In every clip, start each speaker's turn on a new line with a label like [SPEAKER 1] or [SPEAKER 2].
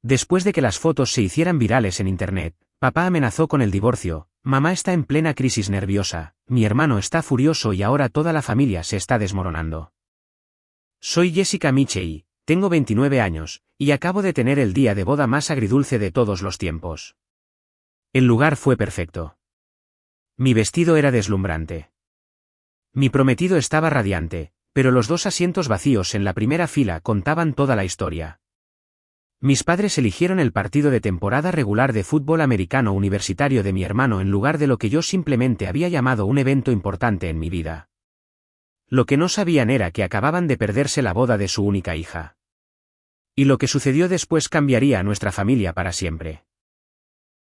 [SPEAKER 1] Después de que las fotos se hicieran virales en internet, papá amenazó con el divorcio, mamá está en plena crisis nerviosa, mi hermano está furioso y ahora toda la familia se está desmoronando. Soy Jessica Mitchell, tengo 29 años, y acabo de tener el día de boda más agridulce de todos los tiempos. El lugar fue perfecto. Mi vestido era deslumbrante. Mi prometido estaba radiante, pero los 2 asientos vacíos en la primera fila contaban toda la historia. Mis padres eligieron el partido de temporada regular de fútbol americano universitario de mi hermano en lugar de lo que yo simplemente había llamado un evento importante en mi vida. Lo que no sabían era que acababan de perderse la boda de su única hija. Y lo que sucedió después cambiaría a nuestra familia para siempre.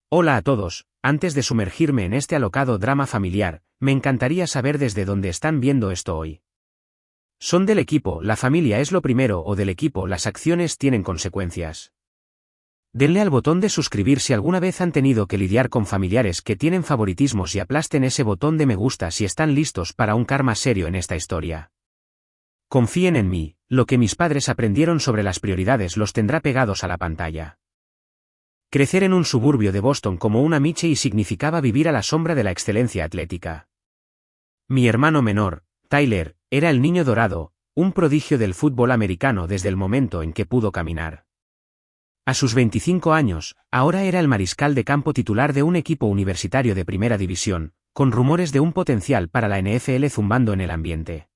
[SPEAKER 1] Hola a todos, antes de sumergirme en este alocado drama familiar, me encantaría saber desde dónde están viendo esto hoy. ¿Son del equipo la familia es lo primero o del equipo las acciones tienen consecuencias? Denle al botón de suscribir si alguna vez han tenido que lidiar con familiares que tienen favoritismos y aplasten ese botón de me gusta si están listos para un karma serio en esta historia. Confíen en mí, lo que mis padres aprendieron sobre las prioridades los tendrá pegados a la pantalla. Crecer en un suburbio de Boston como una Mitchell significaba vivir a la sombra de la excelencia atlética. Mi hermano menor, Tyler, era el niño dorado, un prodigio del fútbol americano desde el momento en que pudo caminar. A sus 25 años, ahora era el mariscal de campo titular de un equipo universitario de primera división, con rumores de un potencial para la NFL zumbando en el ambiente.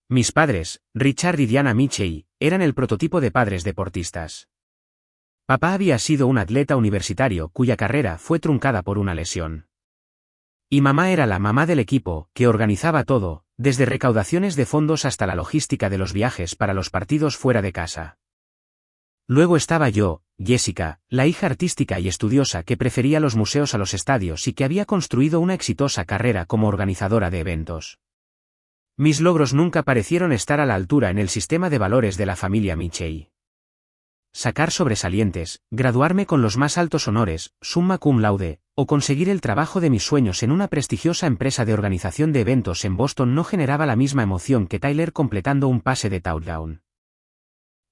[SPEAKER 1] Mis padres, Richard y Diana Mitchell, eran el prototipo de padres deportistas. Papá había sido un atleta universitario cuya carrera fue truncada por una lesión. Y mamá era la mamá del equipo, que organizaba todo, desde recaudaciones de fondos hasta la logística de los viajes para los partidos fuera de casa. Luego estaba yo, Jessica, la hija artística y estudiosa que prefería los museos a los estadios y que había construido una exitosa carrera como organizadora de eventos. Mis logros nunca parecieron estar a la altura en el sistema de valores de la familia Mitchell. Sacar sobresalientes, graduarme con los más altos honores, summa cum laude, o conseguir el trabajo de mis sueños en una prestigiosa empresa de organización de eventos en Boston no generaba la misma emoción que Tyler completando un pase de touchdown.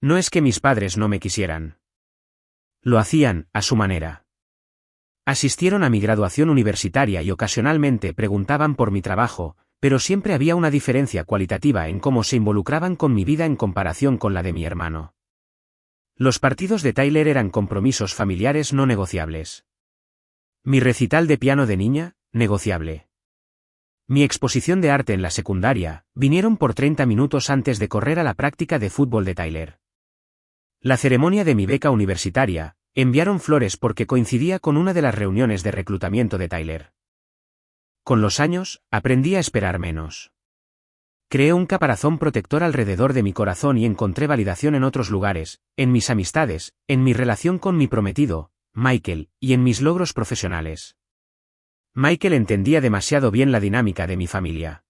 [SPEAKER 1] No es que mis padres no me quisieran. Lo hacían, a su manera. Asistieron a mi graduación universitaria y ocasionalmente preguntaban por mi trabajo, pero siempre había una diferencia cualitativa en cómo se involucraban con mi vida en comparación con la de mi hermano. Los partidos de Tyler eran compromisos familiares no negociables. Mi recital de piano de niña, negociable. Mi exposición de arte en la secundaria, vinieron por 30 minutos antes de correr a la práctica de fútbol de Tyler. La ceremonia de mi beca universitaria, enviaron flores porque coincidía con una de las reuniones de reclutamiento de Tyler. Con los años, aprendí a esperar menos. Creé un caparazón protector alrededor de mi corazón y encontré validación en otros lugares, en mis amistades, en mi relación con mi prometido, Michael, y en mis logros profesionales. Michael entendía demasiado bien la dinámica de mi familia.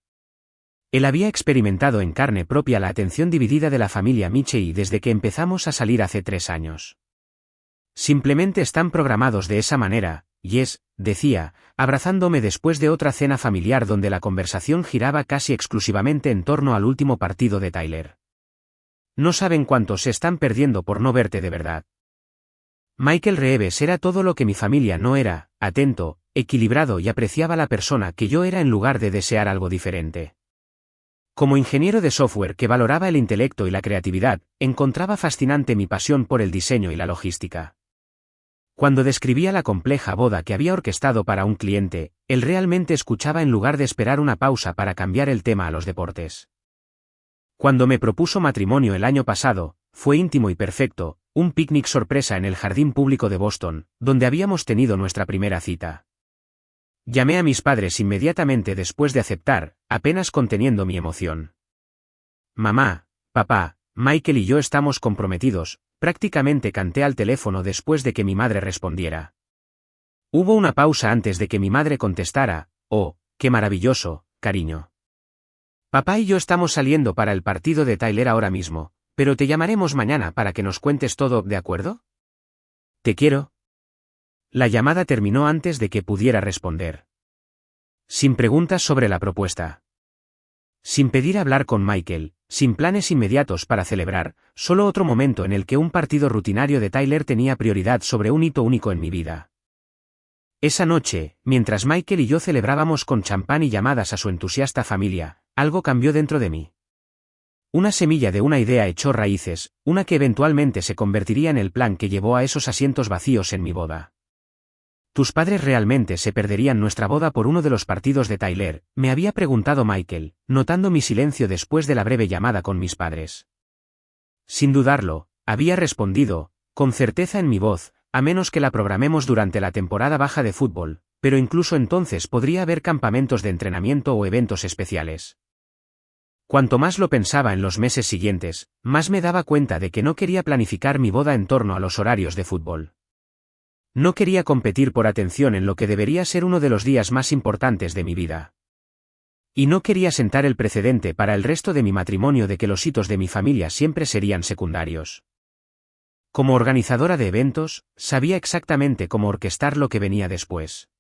[SPEAKER 1] Él había experimentado en carne propia la atención dividida de la familia Mitchell desde que empezamos a salir hace 3 años. Simplemente están programados de esa manera, Yes, decía, abrazándome después de otra cena familiar donde la conversación giraba casi exclusivamente en torno al último partido de Tyler. No saben cuánto se están perdiendo por no verte de verdad. Michael Reeves era todo lo que mi familia no era, atento, equilibrado y apreciaba la persona que yo era en lugar de desear algo diferente. Como ingeniero de software que valoraba el intelecto y la creatividad, encontraba fascinante mi pasión por el diseño y la logística. Cuando describía la compleja boda que había orquestado para un cliente, él realmente escuchaba en lugar de esperar una pausa para cambiar el tema a los deportes. Cuando me propuso matrimonio el año pasado, fue íntimo y perfecto, un picnic sorpresa en el jardín público de Boston, donde habíamos tenido nuestra primera cita. Llamé a mis padres inmediatamente después de aceptar, apenas conteniendo mi emoción. Mamá, papá, Michael y yo estamos comprometidos. Prácticamente canté al teléfono después de que mi madre respondiera. Hubo una pausa antes de que mi madre contestara, oh, qué maravilloso, cariño. Papá y yo estamos saliendo para el partido de Tyler ahora mismo, pero te llamaremos mañana para que nos cuentes todo, ¿de acuerdo? Te quiero. La llamada terminó antes de que pudiera responder. Sin preguntas sobre la propuesta. Sin pedir hablar con Michael, sin planes inmediatos para celebrar, solo otro momento en el que un partido rutinario de Tyler tenía prioridad sobre un hito único en mi vida. Esa noche, mientras Michael y yo celebrábamos con champán y llamadas a su entusiasta familia, algo cambió dentro de mí. Una semilla de una idea echó raíces, una que eventualmente se convertiría en el plan que llevó a esos asientos vacíos en mi boda. ¿Tus padres realmente se perderían nuestra boda por uno de los partidos de Tyler?, me había preguntado Michael, notando mi silencio después de la breve llamada con mis padres. Sin dudarlo, había respondido, con certeza en mi voz, a menos que la programemos durante la temporada baja de fútbol, pero incluso entonces podría haber campamentos de entrenamiento o eventos especiales. Cuanto más lo pensaba en los meses siguientes, más me daba cuenta de que no quería planificar mi boda en torno a los horarios de fútbol. No quería competir por atención en lo que debería ser uno de los días más importantes de mi vida. Y no quería sentar el precedente para el resto de mi matrimonio de que los hitos de mi familia siempre serían secundarios. Como organizadora de eventos, sabía exactamente cómo orquestar lo que venía después.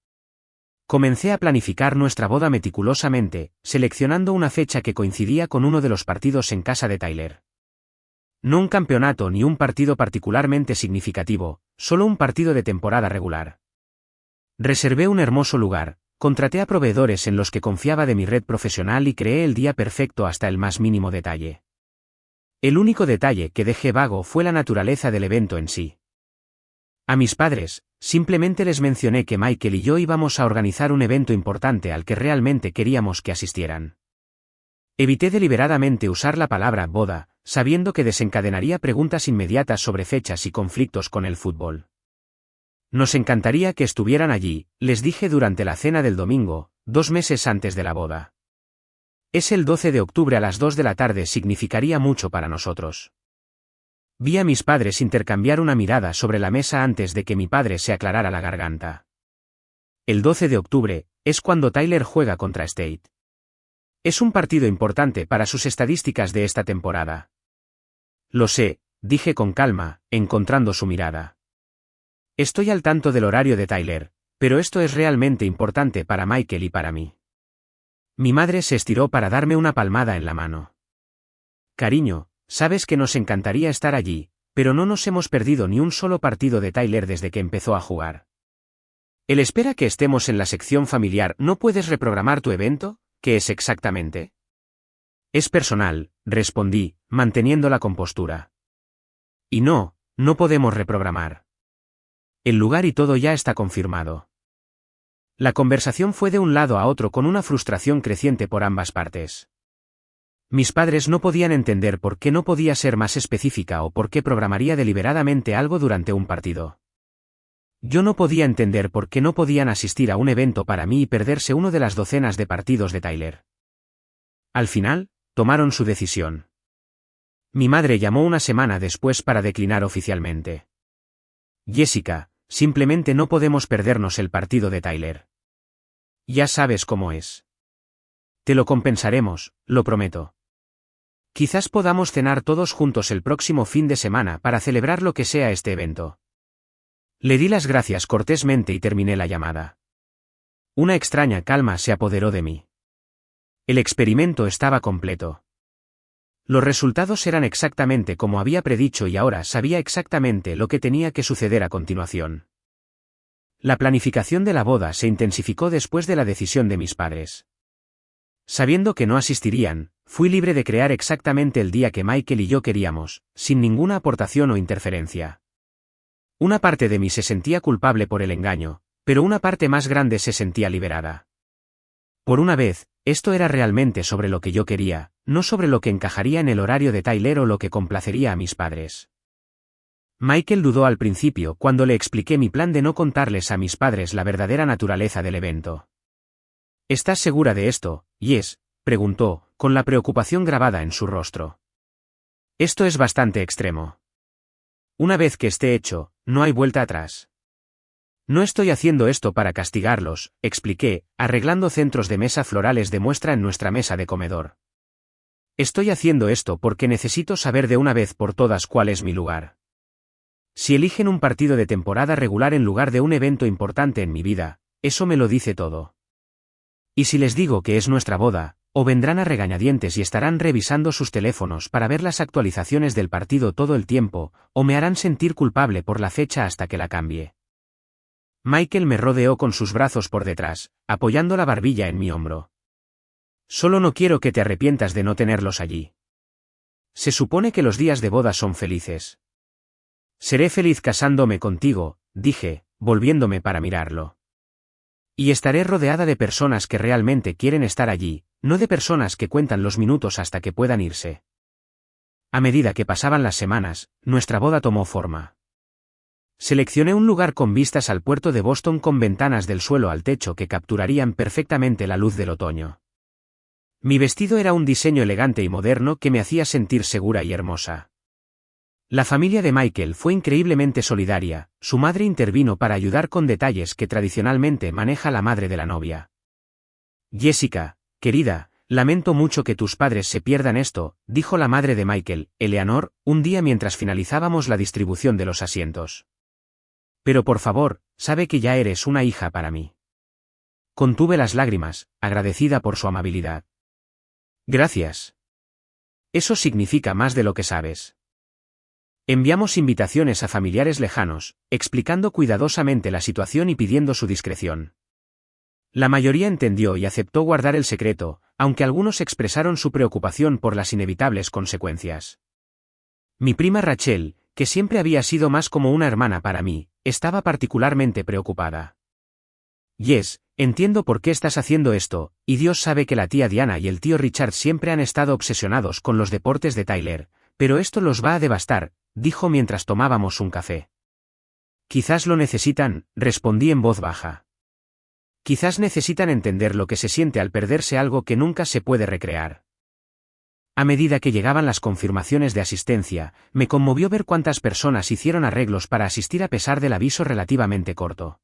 [SPEAKER 1] Comencé a planificar nuestra boda meticulosamente, seleccionando una fecha que coincidía con uno de los partidos en casa de Tyler. No un campeonato ni un partido particularmente significativo, solo un partido de temporada regular. Reservé un hermoso lugar, contraté a proveedores en los que confiaba de mi red profesional y creé el día perfecto hasta el más mínimo detalle. El único detalle que dejé vago fue la naturaleza del evento en sí. A mis padres, simplemente les mencioné que Michael y yo íbamos a organizar un evento importante al que realmente queríamos que asistieran. Evité deliberadamente usar la palabra boda, sabiendo que desencadenaría preguntas inmediatas sobre fechas y conflictos con el fútbol. Nos encantaría que estuvieran allí, les dije durante la cena del domingo, 2 meses antes de la boda. Es el 12 de octubre a las 2 de la tarde significaría mucho para nosotros. Vi a mis padres intercambiar una mirada sobre la mesa antes de que mi padre se aclarara la garganta. El 12 de octubre, es cuando Tyler juega contra State. Es un partido importante para sus estadísticas de esta temporada. Lo sé, dije con calma, encontrando su mirada. Estoy al tanto del horario de Tyler, pero esto es realmente importante para Michael y para mí. Mi madre se estiró para darme una palmada en la mano. Cariño, sabes que nos encantaría estar allí, pero no nos hemos perdido ni un solo partido de Tyler desde que empezó a jugar. Él espera que estemos en la sección familiar. ¿No puedes reprogramar tu evento? ¿Qué es exactamente? Es personal, respondí, manteniendo la compostura. Y no podemos reprogramar. El lugar y todo ya está confirmado. La conversación fue de un lado a otro con una frustración creciente por ambas partes. Mis padres no podían entender por qué no podía ser más específica o por qué programaría deliberadamente algo durante un partido. Yo no podía entender por qué no podían asistir a un evento para mí y perderse uno de las docenas de partidos de Tyler. Al final, tomaron su decisión. Mi madre llamó una semana después para declinar oficialmente. Jessica, simplemente no podemos perdernos el partido de Tyler. Ya sabes cómo es. Te lo compensaremos, lo prometo. Quizás podamos cenar todos juntos el próximo fin de semana para celebrar lo que sea este evento. Le di las gracias cortésmente y terminé la llamada. Una extraña calma se apoderó de mí. El experimento estaba completo. Los resultados eran exactamente como había predicho y ahora sabía exactamente lo que tenía que suceder a continuación. La planificación de la boda se intensificó después de la decisión de mis padres. Sabiendo que no asistirían, fui libre de crear exactamente el día que Michael y yo queríamos, sin ninguna aportación o interferencia. Una parte de mí se sentía culpable por el engaño, pero una parte más grande se sentía liberada. Por una vez, esto era realmente sobre lo que yo quería, no sobre lo que encajaría en el horario de Tyler o lo que complacería a mis padres. Michael dudó al principio cuando le expliqué mi plan de no contarles a mis padres la verdadera naturaleza del evento. ¿Estás segura de esto, Jess?, preguntó, con la preocupación grabada en su rostro. Esto es bastante extremo. Una vez que esté hecho, no hay vuelta atrás. No estoy haciendo esto para castigarlos, expliqué, arreglando centros de mesa florales de muestra en nuestra mesa de comedor. Estoy haciendo esto porque necesito saber de una vez por todas cuál es mi lugar. Si eligen un partido de temporada regular en lugar de un evento importante en mi vida, eso me lo dice todo. Y si les digo que es nuestra boda, o vendrán a regañadientes y estarán revisando sus teléfonos para ver las actualizaciones del partido todo el tiempo, o me harán sentir culpable por la fecha hasta que la cambie. Michael me rodeó con sus brazos por detrás, apoyando la barbilla en mi hombro. Solo no quiero que te arrepientas de no tenerlos allí. Se supone que los días de boda son felices. Seré feliz casándome contigo, dije, volviéndome para mirarlo. Y estaré rodeada de personas que realmente quieren estar allí, no de personas que cuentan los minutos hasta que puedan irse. A medida que pasaban las semanas, nuestra boda tomó forma. Seleccioné un lugar con vistas al puerto de Boston con ventanas del suelo al techo que capturarían perfectamente la luz del otoño. Mi vestido era un diseño elegante y moderno que me hacía sentir segura y hermosa. La familia de Michael fue increíblemente solidaria, su madre intervino para ayudar con detalles que tradicionalmente maneja la madre de la novia. Jessica, querida, lamento mucho que tus padres se pierdan esto, dijo la madre de Michael, Eleanor, un día mientras finalizábamos la distribución de los asientos. Pero por favor, sabe que ya eres una hija para mí. Contuve las lágrimas, agradecida por su amabilidad. Gracias. Eso significa más de lo que sabes. Enviamos invitaciones a familiares lejanos, explicando cuidadosamente la situación y pidiendo su discreción. La mayoría entendió y aceptó guardar el secreto, aunque algunos expresaron su preocupación por las inevitables consecuencias. Mi prima Rachel, que siempre había sido más como una hermana para mí, estaba particularmente preocupada. Yes, entiendo por qué estás haciendo esto, y Dios sabe que la tía Diana y el tío Richard siempre han estado obsesionados con los deportes de Tyler, pero esto los va a devastar, dijo mientras tomábamos un café. Quizás lo necesitan, respondí en voz baja. Quizás necesitan entender lo que se siente al perderse algo que nunca se puede recrear. A medida que llegaban las confirmaciones de asistencia, me conmovió ver cuántas personas hicieron arreglos para asistir a pesar del aviso relativamente corto.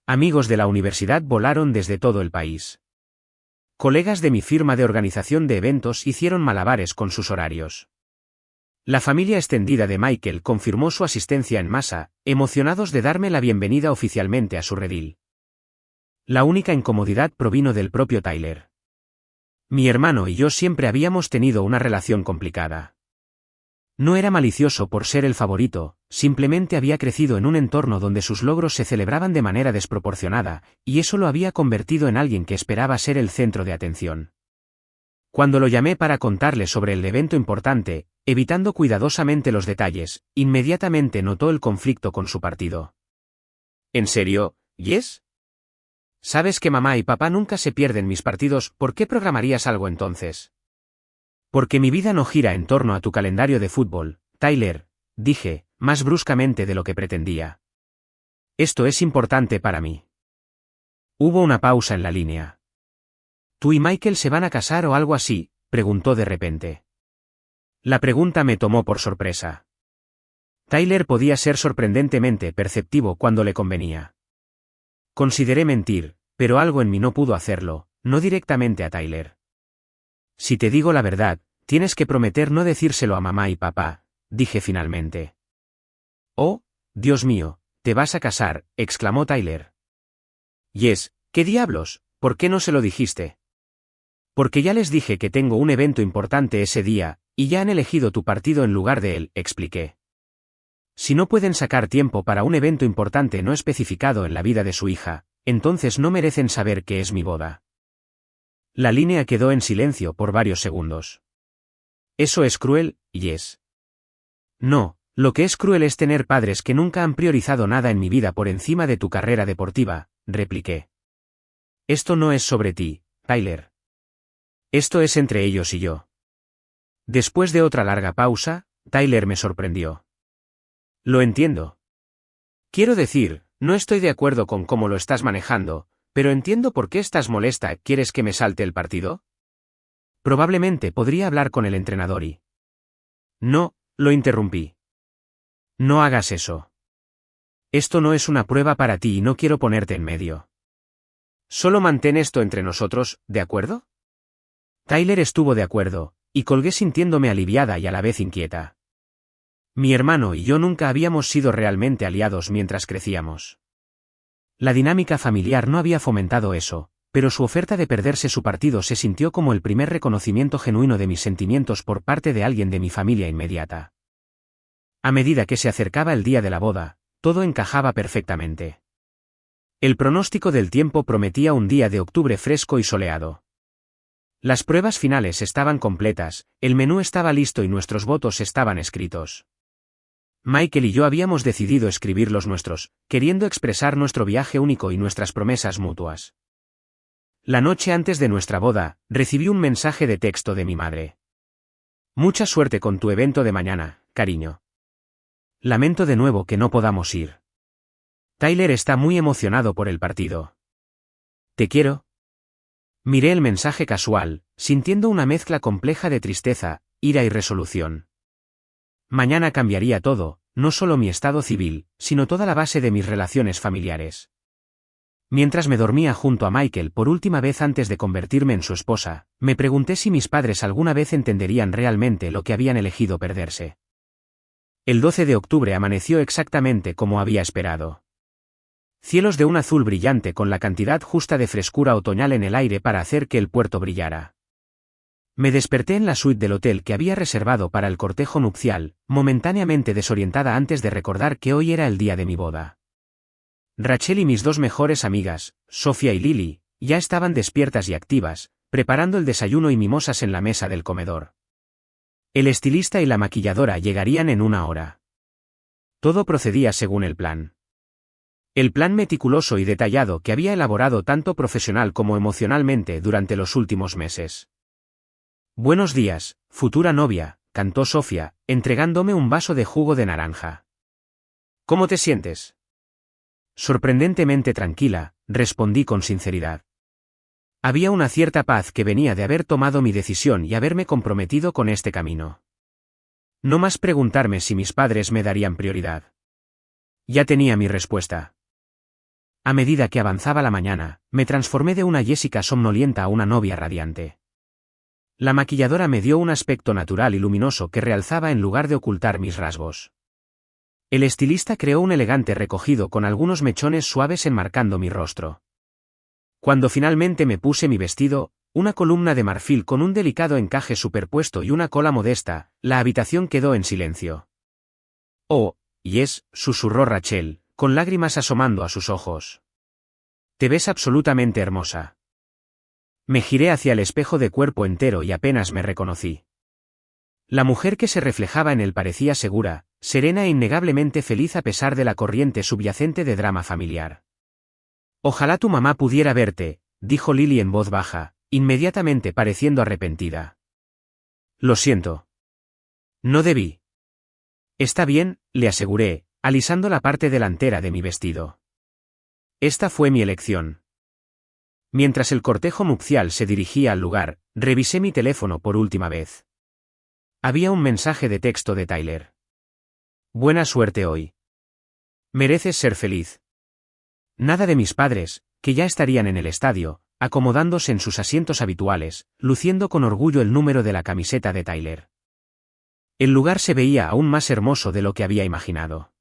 [SPEAKER 1] Amigos de la universidad volaron desde todo el país. Colegas de mi firma de organización de eventos hicieron malabares con sus horarios. La familia extendida de Michael confirmó su asistencia en masa, emocionados de darme la bienvenida oficialmente a su redil. La única incomodidad provino del propio Tyler. Mi hermano y yo siempre habíamos tenido una relación complicada. No era malicioso por ser el favorito, simplemente había crecido en un entorno donde sus logros se celebraban de manera desproporcionada, y eso lo había convertido en alguien que esperaba ser el centro de atención. Cuando lo llamé para contarle sobre el evento importante, evitando cuidadosamente los detalles, inmediatamente notó el conflicto con su partido. ¿En serio, Yes? Sabes que mamá y papá nunca se pierden mis partidos, ¿por qué programarías algo entonces? Porque mi vida no gira en torno a tu calendario de fútbol, Tyler, dije, más bruscamente de lo que pretendía. Esto es importante para mí. Hubo una pausa en la línea. ¿Tú y Michael se van a casar o algo así?, preguntó de repente. La pregunta me tomó por sorpresa. Tyler podía ser sorprendentemente perceptivo cuando le convenía. Consideré mentir, pero algo en mí no pudo hacerlo, no directamente a Tyler. Si te digo la verdad, tienes que prometer no decírselo a mamá y papá, dije finalmente. Oh, Dios mío, ¿te vas a casar?, exclamó Tyler. Yes, ¿qué diablos? ¿Por qué no se lo dijiste? Porque ya les dije que tengo un evento importante ese día, y ya han elegido tu partido en lugar de él, expliqué. Si no pueden sacar tiempo para un evento importante no especificado en la vida de su hija, entonces no merecen saber qué es mi boda. La línea quedó en silencio por varios segundos. Eso es cruel, Yes. No, lo que es cruel es tener padres que nunca han priorizado nada en mi vida por encima de tu carrera deportiva, repliqué. Esto no es sobre ti, Tyler. Esto es entre ellos y yo. Después de otra larga pausa, Tyler me sorprendió. Lo entiendo. Quiero decir, no estoy de acuerdo con cómo lo estás manejando, pero entiendo por qué estás molesta. ¿Quieres que me salte el partido? Probablemente podría hablar con el entrenador y... No, lo interrumpí. No hagas eso. Esto no es una prueba para ti y no quiero ponerte en medio. Solo mantén esto entre nosotros, ¿de acuerdo? Tyler estuvo de acuerdo, y colgué sintiéndome aliviada y a la vez inquieta. Mi hermano y yo nunca habíamos sido realmente aliados mientras crecíamos. La dinámica familiar no había fomentado eso, pero su oferta de perderse su partido se sintió como el primer reconocimiento genuino de mis sentimientos por parte de alguien de mi familia inmediata. A medida que se acercaba el día de la boda, todo encajaba perfectamente. El pronóstico del tiempo prometía un día de octubre fresco y soleado. Las pruebas finales estaban completas, el menú estaba listo y nuestros votos estaban escritos. Michael y yo habíamos decidido escribir los nuestros, queriendo expresar nuestro viaje único y nuestras promesas mutuas. La noche antes de nuestra boda, recibí un mensaje de texto de mi madre. Mucha suerte con tu evento de mañana, cariño. Lamento de nuevo que no podamos ir. Tyler está muy emocionado por el partido. Te quiero. Miré el mensaje casual, sintiendo una mezcla compleja de tristeza, ira y resolución. Mañana cambiaría todo, no solo mi estado civil, sino toda la base de mis relaciones familiares. Mientras me dormía junto a Michael por última vez antes de convertirme en su esposa, me pregunté si mis padres alguna vez entenderían realmente lo que habían elegido perderse. El 12 de octubre amaneció exactamente como había esperado. Cielos de un azul brillante con la cantidad justa de frescura otoñal en el aire para hacer que el puerto brillara. Me desperté en la suite del hotel que había reservado para el cortejo nupcial, momentáneamente desorientada antes de recordar que hoy era el día de mi boda. Rachel y mis dos mejores amigas, Sofía y Lily, ya estaban despiertas y activas, preparando el desayuno y mimosas en la mesa del comedor. El estilista y la maquilladora llegarían en una hora. Todo procedía según el plan. El plan meticuloso y detallado que había elaborado tanto profesional como emocionalmente durante los últimos meses. Buenos días, futura novia, cantó Sofía, entregándome un vaso de jugo de naranja. ¿Cómo te sientes? Sorprendentemente tranquila, respondí con sinceridad. Había una cierta paz que venía de haber tomado mi decisión y haberme comprometido con este camino. No más preguntarme si mis padres me darían prioridad. Ya tenía mi respuesta. A medida que avanzaba la mañana, me transformé de una Jessica somnolienta a una novia radiante. La maquilladora me dio un aspecto natural y luminoso que realzaba en lugar de ocultar mis rasgos. El estilista creó un elegante recogido con algunos mechones suaves enmarcando mi rostro. Cuando finalmente me puse mi vestido, una columna de marfil con un delicado encaje superpuesto y una cola modesta, la habitación quedó en silencio. Oh, yes, susurró Rachel, con lágrimas asomando a sus ojos. Te ves absolutamente hermosa. Me giré hacia el espejo de cuerpo entero y apenas me reconocí. La mujer que se reflejaba en él parecía segura, serena e innegablemente feliz a pesar de la corriente subyacente de drama familiar. Ojalá tu mamá pudiera verte, dijo Lily en voz baja, inmediatamente pareciendo arrepentida. Lo siento. No debí. Está bien, le aseguré, alisando la parte delantera de mi vestido. Esta fue mi elección. Mientras el cortejo nupcial se dirigía al lugar, revisé mi teléfono por última vez. Había un mensaje de texto de Tyler. Buena suerte hoy. Mereces ser feliz. Nada de mis padres, que ya estarían en el estadio, acomodándose en sus asientos habituales, luciendo con orgullo el número de la camiseta de Tyler. El lugar se veía aún más hermoso de lo que había imaginado.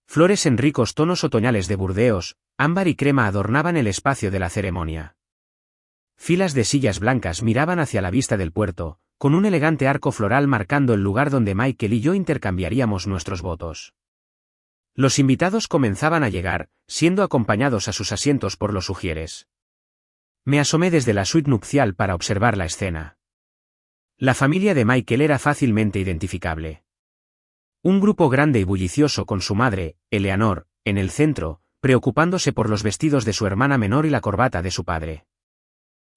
[SPEAKER 1] Flores en ricos tonos otoñales de burdeos, ámbar y crema adornaban el espacio de la ceremonia. Filas de sillas blancas miraban hacia la vista del puerto, con un elegante arco floral marcando el lugar donde Michael y yo intercambiaríamos nuestros votos. Los invitados comenzaban a llegar, siendo acompañados a sus asientos por los ujieres. Me asomé desde la suite nupcial para observar la escena. La familia de Michael era fácilmente identificable. Un grupo grande y bullicioso con su madre, Eleanor, en el centro, preocupándose por los vestidos de su hermana menor y la corbata de su padre.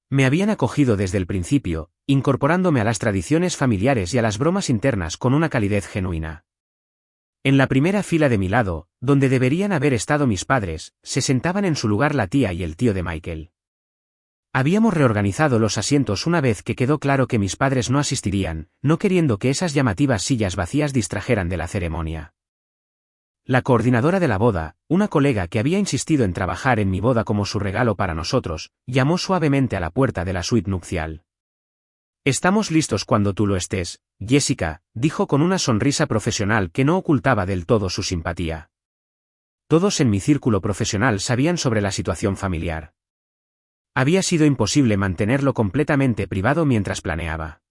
[SPEAKER 1] Me habían acogido desde el principio, incorporándome a las tradiciones familiares y a las bromas internas con una calidez genuina. En la primera fila de mi lado, donde deberían haber estado mis padres, se sentaban en su lugar la tía y el tío de Michael. Habíamos reorganizado los asientos una vez que quedó claro que mis padres no asistirían, no queriendo que esas llamativas sillas vacías distrajeran de la ceremonia. La coordinadora de la boda, una colega que había insistido en trabajar en mi boda como su regalo para nosotros, llamó suavemente a la puerta de la suite nupcial. Estamos listos cuando tú lo estés, Jessica, dijo con una sonrisa profesional que no ocultaba del todo su simpatía. Todos en mi círculo profesional sabían sobre la situación familiar. Había sido imposible mantenerlo completamente privado mientras planeaba.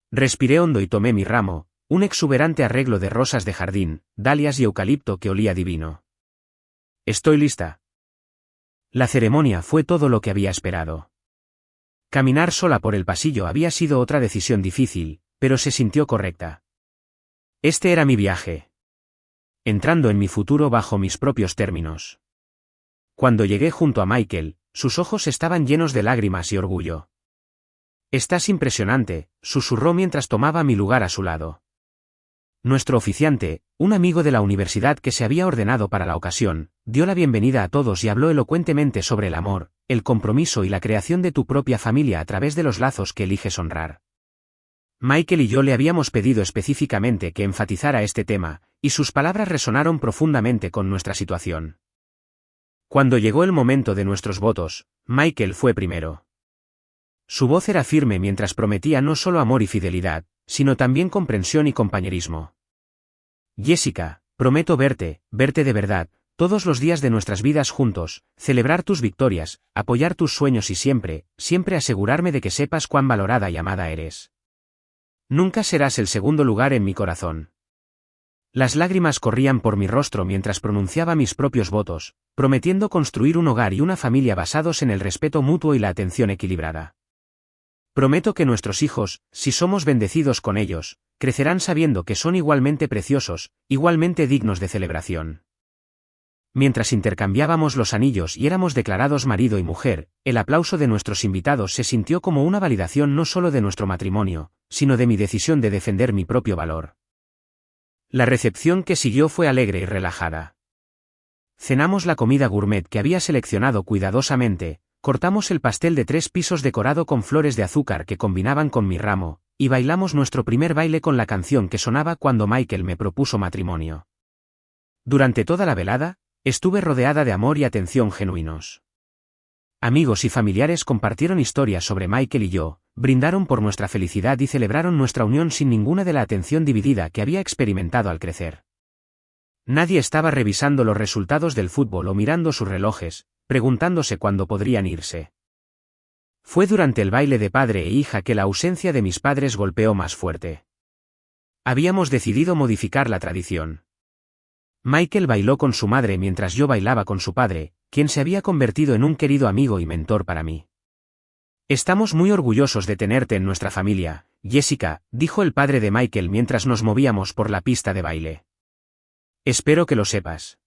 [SPEAKER 1] Respiré hondo y tomé mi ramo, un exuberante arreglo de rosas de jardín, dalias y eucalipto que olía divino. Estoy lista. La ceremonia fue todo lo que había esperado. Caminar sola por el pasillo había sido otra decisión difícil, pero se sintió correcta. Este era mi viaje. Entrando en mi futuro bajo mis propios términos. Cuando llegué junto a Michael, sus ojos estaban llenos de lágrimas y orgullo. «Estás impresionante», susurró mientras tomaba mi lugar a su lado. Nuestro oficiante, un amigo de la universidad que se había ordenado para la ocasión, dio la bienvenida a todos y habló elocuentemente sobre el amor, el compromiso y la creación de tu propia familia a través de los lazos que eliges honrar. Michael y yo le habíamos pedido específicamente que enfatizara este tema, y sus palabras resonaron profundamente con nuestra situación. Cuando llegó el momento de nuestros votos, Michael fue primero. Su voz era firme mientras prometía no solo amor y fidelidad, sino también comprensión y compañerismo. Jessica, prometo verte de verdad, todos los días de nuestras vidas juntos, celebrar tus victorias, apoyar tus sueños y siempre asegurarme de que sepas cuán valorada y amada eres. Nunca serás el segundo lugar en mi corazón. Las lágrimas corrían por mi rostro mientras pronunciaba mis propios votos, prometiendo construir un hogar y una familia basados en el respeto mutuo y la atención equilibrada. Prometo que nuestros hijos, si somos bendecidos con ellos, crecerán sabiendo que son igualmente preciosos, igualmente dignos de celebración. Mientras intercambiábamos los anillos y éramos declarados marido y mujer, el aplauso de nuestros invitados se sintió como una validación no solo de nuestro matrimonio, sino de mi decisión de defender mi propio valor. La recepción que siguió fue alegre y relajada. Cenamos la comida gourmet que había seleccionado cuidadosamente, cortamos el pastel de 3 pisos decorado con flores de azúcar que combinaban con mi ramo, y bailamos nuestro primer baile con la canción que sonaba cuando Michael me propuso matrimonio. Durante toda la velada, estuve rodeada de amor y atención genuinos. Amigos y familiares compartieron historias sobre Michael y yo, brindaron por nuestra felicidad y celebraron nuestra unión sin ninguna de la atención dividida que había experimentado al crecer. Nadie estaba revisando los resultados del fútbol o mirando sus relojes, preguntándose cuándo podrían irse. Fue durante el baile de padre e hija que la ausencia de mis padres golpeó más fuerte. Habíamos decidido modificar la tradición. Michael bailó con su madre mientras yo bailaba con su padre, quien se había convertido en un querido amigo y mentor para mí. Estamos muy orgullosos de tenerte en nuestra familia, Jessica, dijo el padre de Michael mientras nos movíamos por la pista de baile. Espero que lo sepas.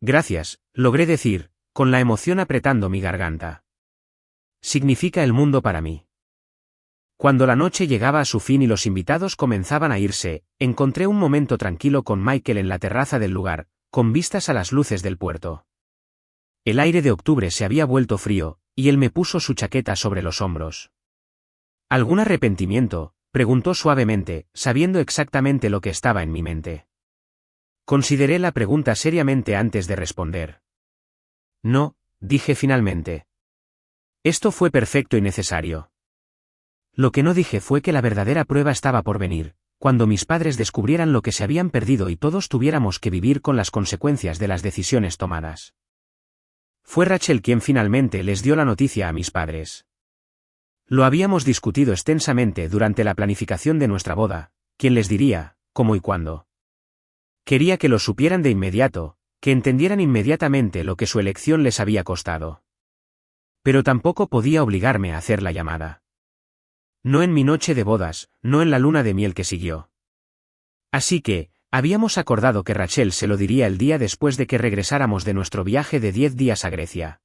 [SPEAKER 1] Gracias, logré decir, con la emoción apretando mi garganta. Significa el mundo para mí. Cuando la noche llegaba a su fin y los invitados comenzaban a irse, encontré un momento tranquilo con Michael en la terraza del lugar, con vistas a las luces del puerto. El aire de octubre se había vuelto frío, y él me puso su chaqueta sobre los hombros. ¿Algún arrepentimiento?, preguntó suavemente, sabiendo exactamente lo que estaba en mi mente. Consideré la pregunta seriamente antes de responder. No, dije finalmente. Esto fue perfecto y necesario. Lo que no dije fue que la verdadera prueba estaba por venir, cuando mis padres descubrieran lo que se habían perdido y todos tuviéramos que vivir con las consecuencias de las decisiones tomadas. Fue Rachel quien finalmente les dio la noticia a mis padres. Lo habíamos discutido extensamente durante la planificación de nuestra boda, quién les diría, cómo y cuándo. Quería que lo supieran de inmediato, que entendieran inmediatamente lo que su elección les había costado. Pero tampoco podía obligarme a hacer la llamada. No en mi noche de bodas, no en la luna de miel que siguió. Así que, habíamos acordado que Rachel se lo diría el día después de que regresáramos de nuestro viaje de 10 días a Grecia.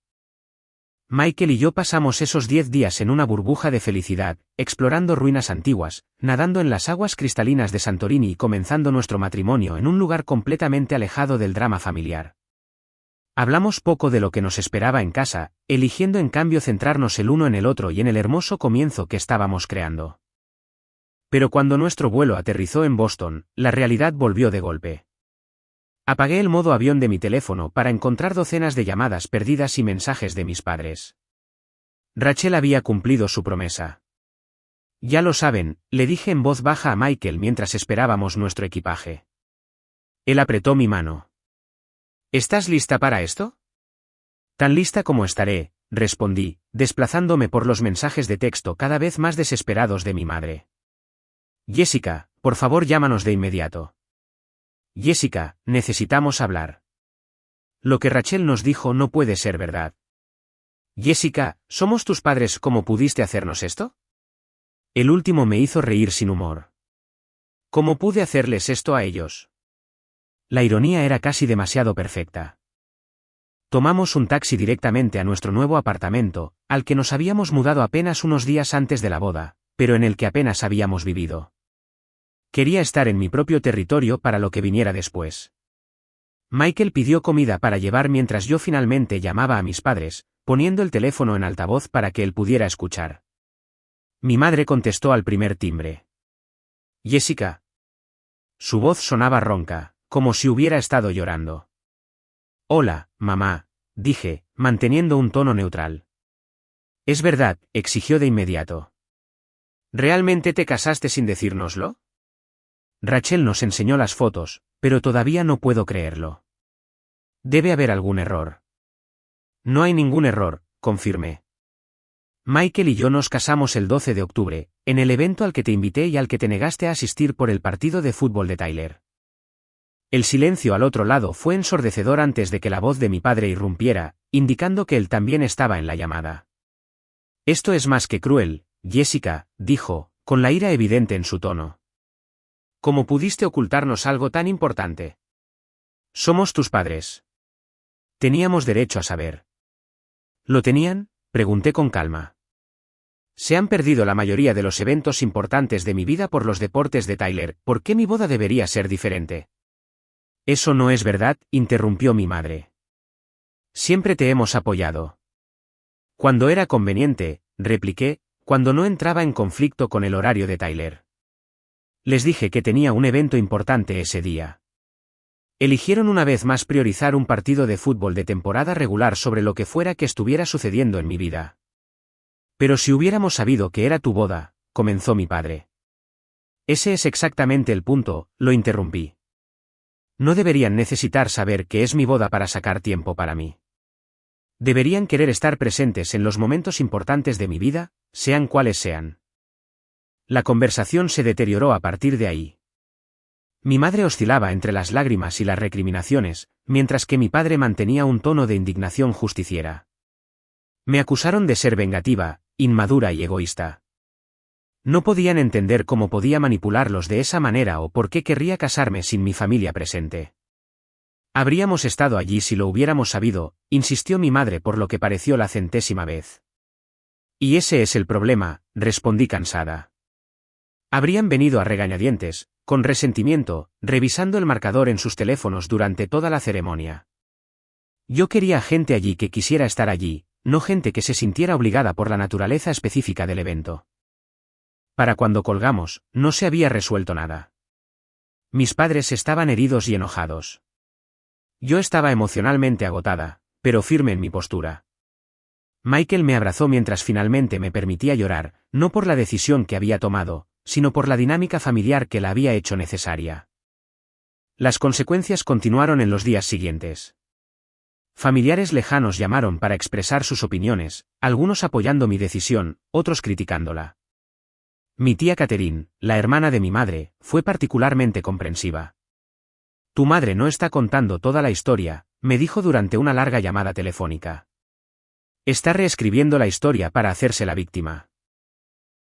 [SPEAKER 1] Michael y yo pasamos esos 10 días en una burbuja de felicidad, explorando ruinas antiguas, nadando en las aguas cristalinas de Santorini y comenzando nuestro matrimonio en un lugar completamente alejado del drama familiar. Hablamos poco de lo que nos esperaba en casa, eligiendo en cambio centrarnos el uno en el otro y en el hermoso comienzo que estábamos creando. Pero cuando nuestro vuelo aterrizó en Boston, la realidad volvió de golpe. Apagué el modo avión de mi teléfono para encontrar docenas de llamadas perdidas y mensajes de mis padres. Rachel había cumplido su promesa. Ya lo saben, le dije en voz baja a Michael mientras esperábamos nuestro equipaje. Él apretó mi mano. ¿Estás lista para esto? Tan lista como estaré, respondí, desplazándome por los mensajes de texto cada vez más desesperados de mi madre. Jessica, por favor llámanos de inmediato. Jessica, necesitamos hablar. Lo que Rachel nos dijo no puede ser verdad. Jessica, ¿somos tus padres? ¿Cómo pudiste hacernos esto? El último me hizo reír sin humor. ¿Cómo pude hacerles esto a ellos? La ironía era casi demasiado perfecta. Tomamos un taxi directamente a nuestro nuevo apartamento, al que nos habíamos mudado apenas unos días antes de la boda, pero en el que apenas habíamos vivido. Quería estar en mi propio territorio para lo que viniera después. Michael pidió comida para llevar mientras yo finalmente llamaba a mis padres, poniendo el teléfono en altavoz para que él pudiera escuchar. Mi madre contestó al primer timbre. Jessica. Su voz sonaba ronca, como si hubiera estado llorando. Hola, mamá, dije, manteniendo un tono neutral. Es verdad, exigió de inmediato. ¿Realmente te casaste sin decírnoslo? Rachel nos enseñó las fotos, pero todavía no puedo creerlo. Debe haber algún error. No hay ningún error, confirmé. Michael y yo nos casamos el 12 de octubre, en el evento al que te invité y al que te negaste a asistir por el partido de fútbol de Tyler. El silencio al otro lado fue ensordecedor antes de que la voz de mi padre irrumpiera, indicando que él también estaba en la llamada. Esto es más que cruel, Jessica, dijo, con la ira evidente en su tono. ¿Cómo pudiste ocultarnos algo tan importante? Somos tus padres. Teníamos derecho a saber. ¿Lo tenían? Pregunté con calma. Se han perdido la mayoría de los eventos importantes de mi vida por los deportes de Tyler, ¿por qué mi boda debería ser diferente? Eso no es verdad, interrumpió mi madre. Siempre te hemos apoyado. Cuando era conveniente, repliqué, cuando no entraba en conflicto con el horario de Tyler. Les dije que tenía un evento importante ese día. Eligieron una vez más priorizar un partido de fútbol de temporada regular sobre lo que fuera que estuviera sucediendo en mi vida. Pero si hubiéramos sabido que era tu boda, comenzó mi padre. Ese es exactamente el punto, lo interrumpí. No deberían necesitar saber que es mi boda para sacar tiempo para mí. Deberían querer estar presentes en los momentos importantes de mi vida, sean cuales sean. La conversación se deterioró a partir de ahí. Mi madre oscilaba entre las lágrimas y las recriminaciones, mientras que mi padre mantenía un tono de indignación justiciera. Me acusaron de ser vengativa, inmadura y egoísta. No podían entender cómo podía manipularlos de esa manera o por qué querría casarme sin mi familia presente. Habríamos estado allí si lo hubiéramos sabido, insistió mi madre por lo que pareció la 100ª vez. Y ese es el problema, respondí cansada. Habrían venido a regañadientes, con resentimiento, revisando el marcador en sus teléfonos durante toda la ceremonia. Yo quería gente allí que quisiera estar allí, no gente que se sintiera obligada por la naturaleza específica del evento. Para cuando colgamos, no se había resuelto nada. Mis padres estaban heridos y enojados. Yo estaba emocionalmente agotada, pero firme en mi postura. Michael me abrazó mientras finalmente me permitía llorar, no por la decisión que había tomado, sino por la dinámica familiar que la había hecho necesaria. Las consecuencias continuaron en los días siguientes. Familiares lejanos llamaron para expresar sus opiniones, algunos apoyando mi decisión, otros criticándola. Mi tía Catherine, la hermana de mi madre, fue particularmente comprensiva. Tu madre no está contando toda la historia, me dijo durante una larga llamada telefónica. Está reescribiendo la historia para hacerse la víctima.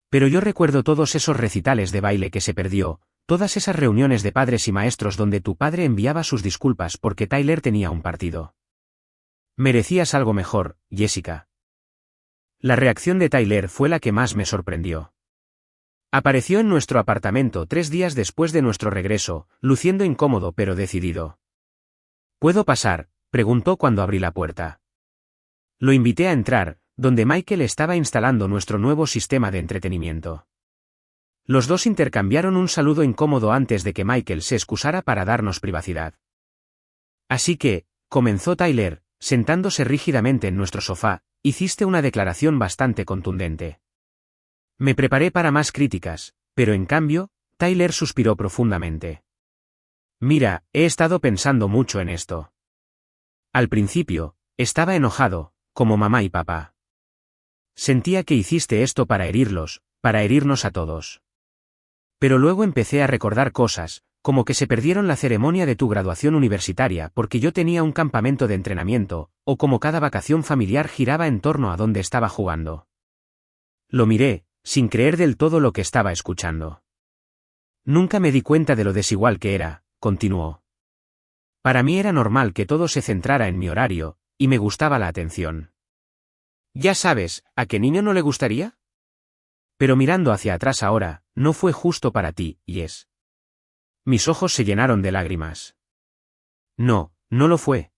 [SPEAKER 1] Pero yo recuerdo todos esos recitales de baile que se perdió, todas esas reuniones de padres y maestros donde tu padre enviaba sus disculpas porque Tyler tenía un partido. Merecías algo mejor, Jessica. La reacción de Tyler fue la que más me sorprendió. Apareció en nuestro apartamento 3 días después de nuestro regreso, luciendo incómodo pero decidido. ¿Puedo pasar?, preguntó cuando abrí la puerta. Lo invité a entrar, donde Michael estaba instalando nuestro nuevo sistema de entretenimiento. Los dos intercambiaron un saludo incómodo antes de que Michael se excusara para darnos privacidad. Así que, comenzó Tyler, sentándose rígidamente en nuestro sofá, hiciste una declaración bastante contundente. Me preparé para más críticas, pero en cambio, Tyler suspiró profundamente. Mira, he estado pensando mucho en esto. Al principio, estaba enojado, como mamá y papá. Sentía que hiciste esto para herirlos, para herirnos a todos. Pero luego empecé a recordar cosas, como que se perdieron la ceremonia de tu graduación universitaria porque yo tenía un campamento de entrenamiento, o como cada vacación familiar giraba en torno a donde estaba jugando. Lo miré, sin creer del todo lo que estaba escuchando. Nunca me di cuenta de lo desigual que era, continuó. Para mí era normal que todo se centrara en mi horario, y me gustaba la atención. Ya sabes, ¿a qué niño no le gustaría? Pero mirando hacia atrás ahora, no fue justo para ti, Jess. Mis ojos se llenaron de lágrimas. No, no lo fue.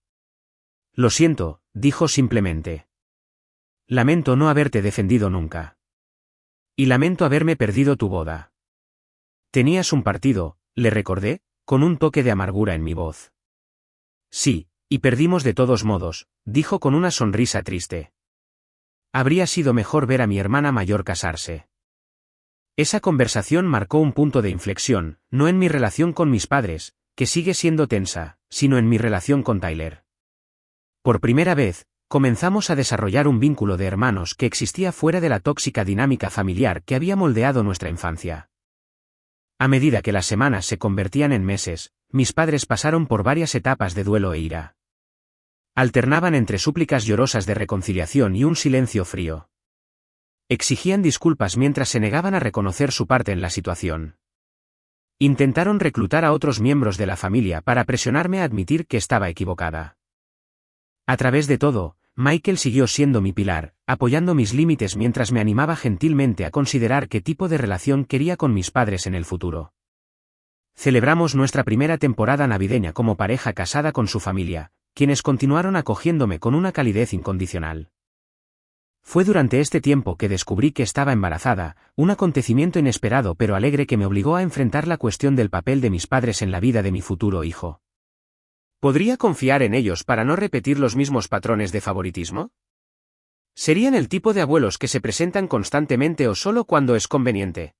[SPEAKER 1] Lo siento, dijo simplemente. Lamento no haberte defendido nunca. Y lamento haberme perdido tu boda. Tenías un partido, le recordé, con un toque de amargura en mi voz. Sí, y perdimos de todos modos, dijo con una sonrisa triste. Habría sido mejor ver a mi hermana mayor casarse. Esa conversación marcó un punto de inflexión, no en mi relación con mis padres, que sigue siendo tensa, sino en mi relación con Tyler. Por primera vez, comenzamos a desarrollar un vínculo de hermanos que existía fuera de la tóxica dinámica familiar que había moldeado nuestra infancia. A medida que las semanas se convertían en meses, mis padres pasaron por varias etapas de duelo e ira. Alternaban entre súplicas llorosas de reconciliación y un silencio frío. Exigían disculpas mientras se negaban a reconocer su parte en la situación. Intentaron reclutar a otros miembros de la familia para presionarme a admitir que estaba equivocada. A través de todo, Michael siguió siendo mi pilar, apoyando mis límites mientras me animaba gentilmente a considerar qué tipo de relación quería con mis padres en el futuro. Celebramos nuestra primera temporada navideña como pareja casada con su familia, quienes continuaron acogiéndome con una calidez incondicional. Fue durante este tiempo que descubrí que estaba embarazada, un acontecimiento inesperado pero alegre que me obligó a enfrentar la cuestión del papel de mis padres en la vida de mi futuro hijo. ¿Podría confiar en ellos para no repetir los mismos patrones de favoritismo? ¿Serían el tipo de abuelos que se presentan constantemente o solo cuando es conveniente?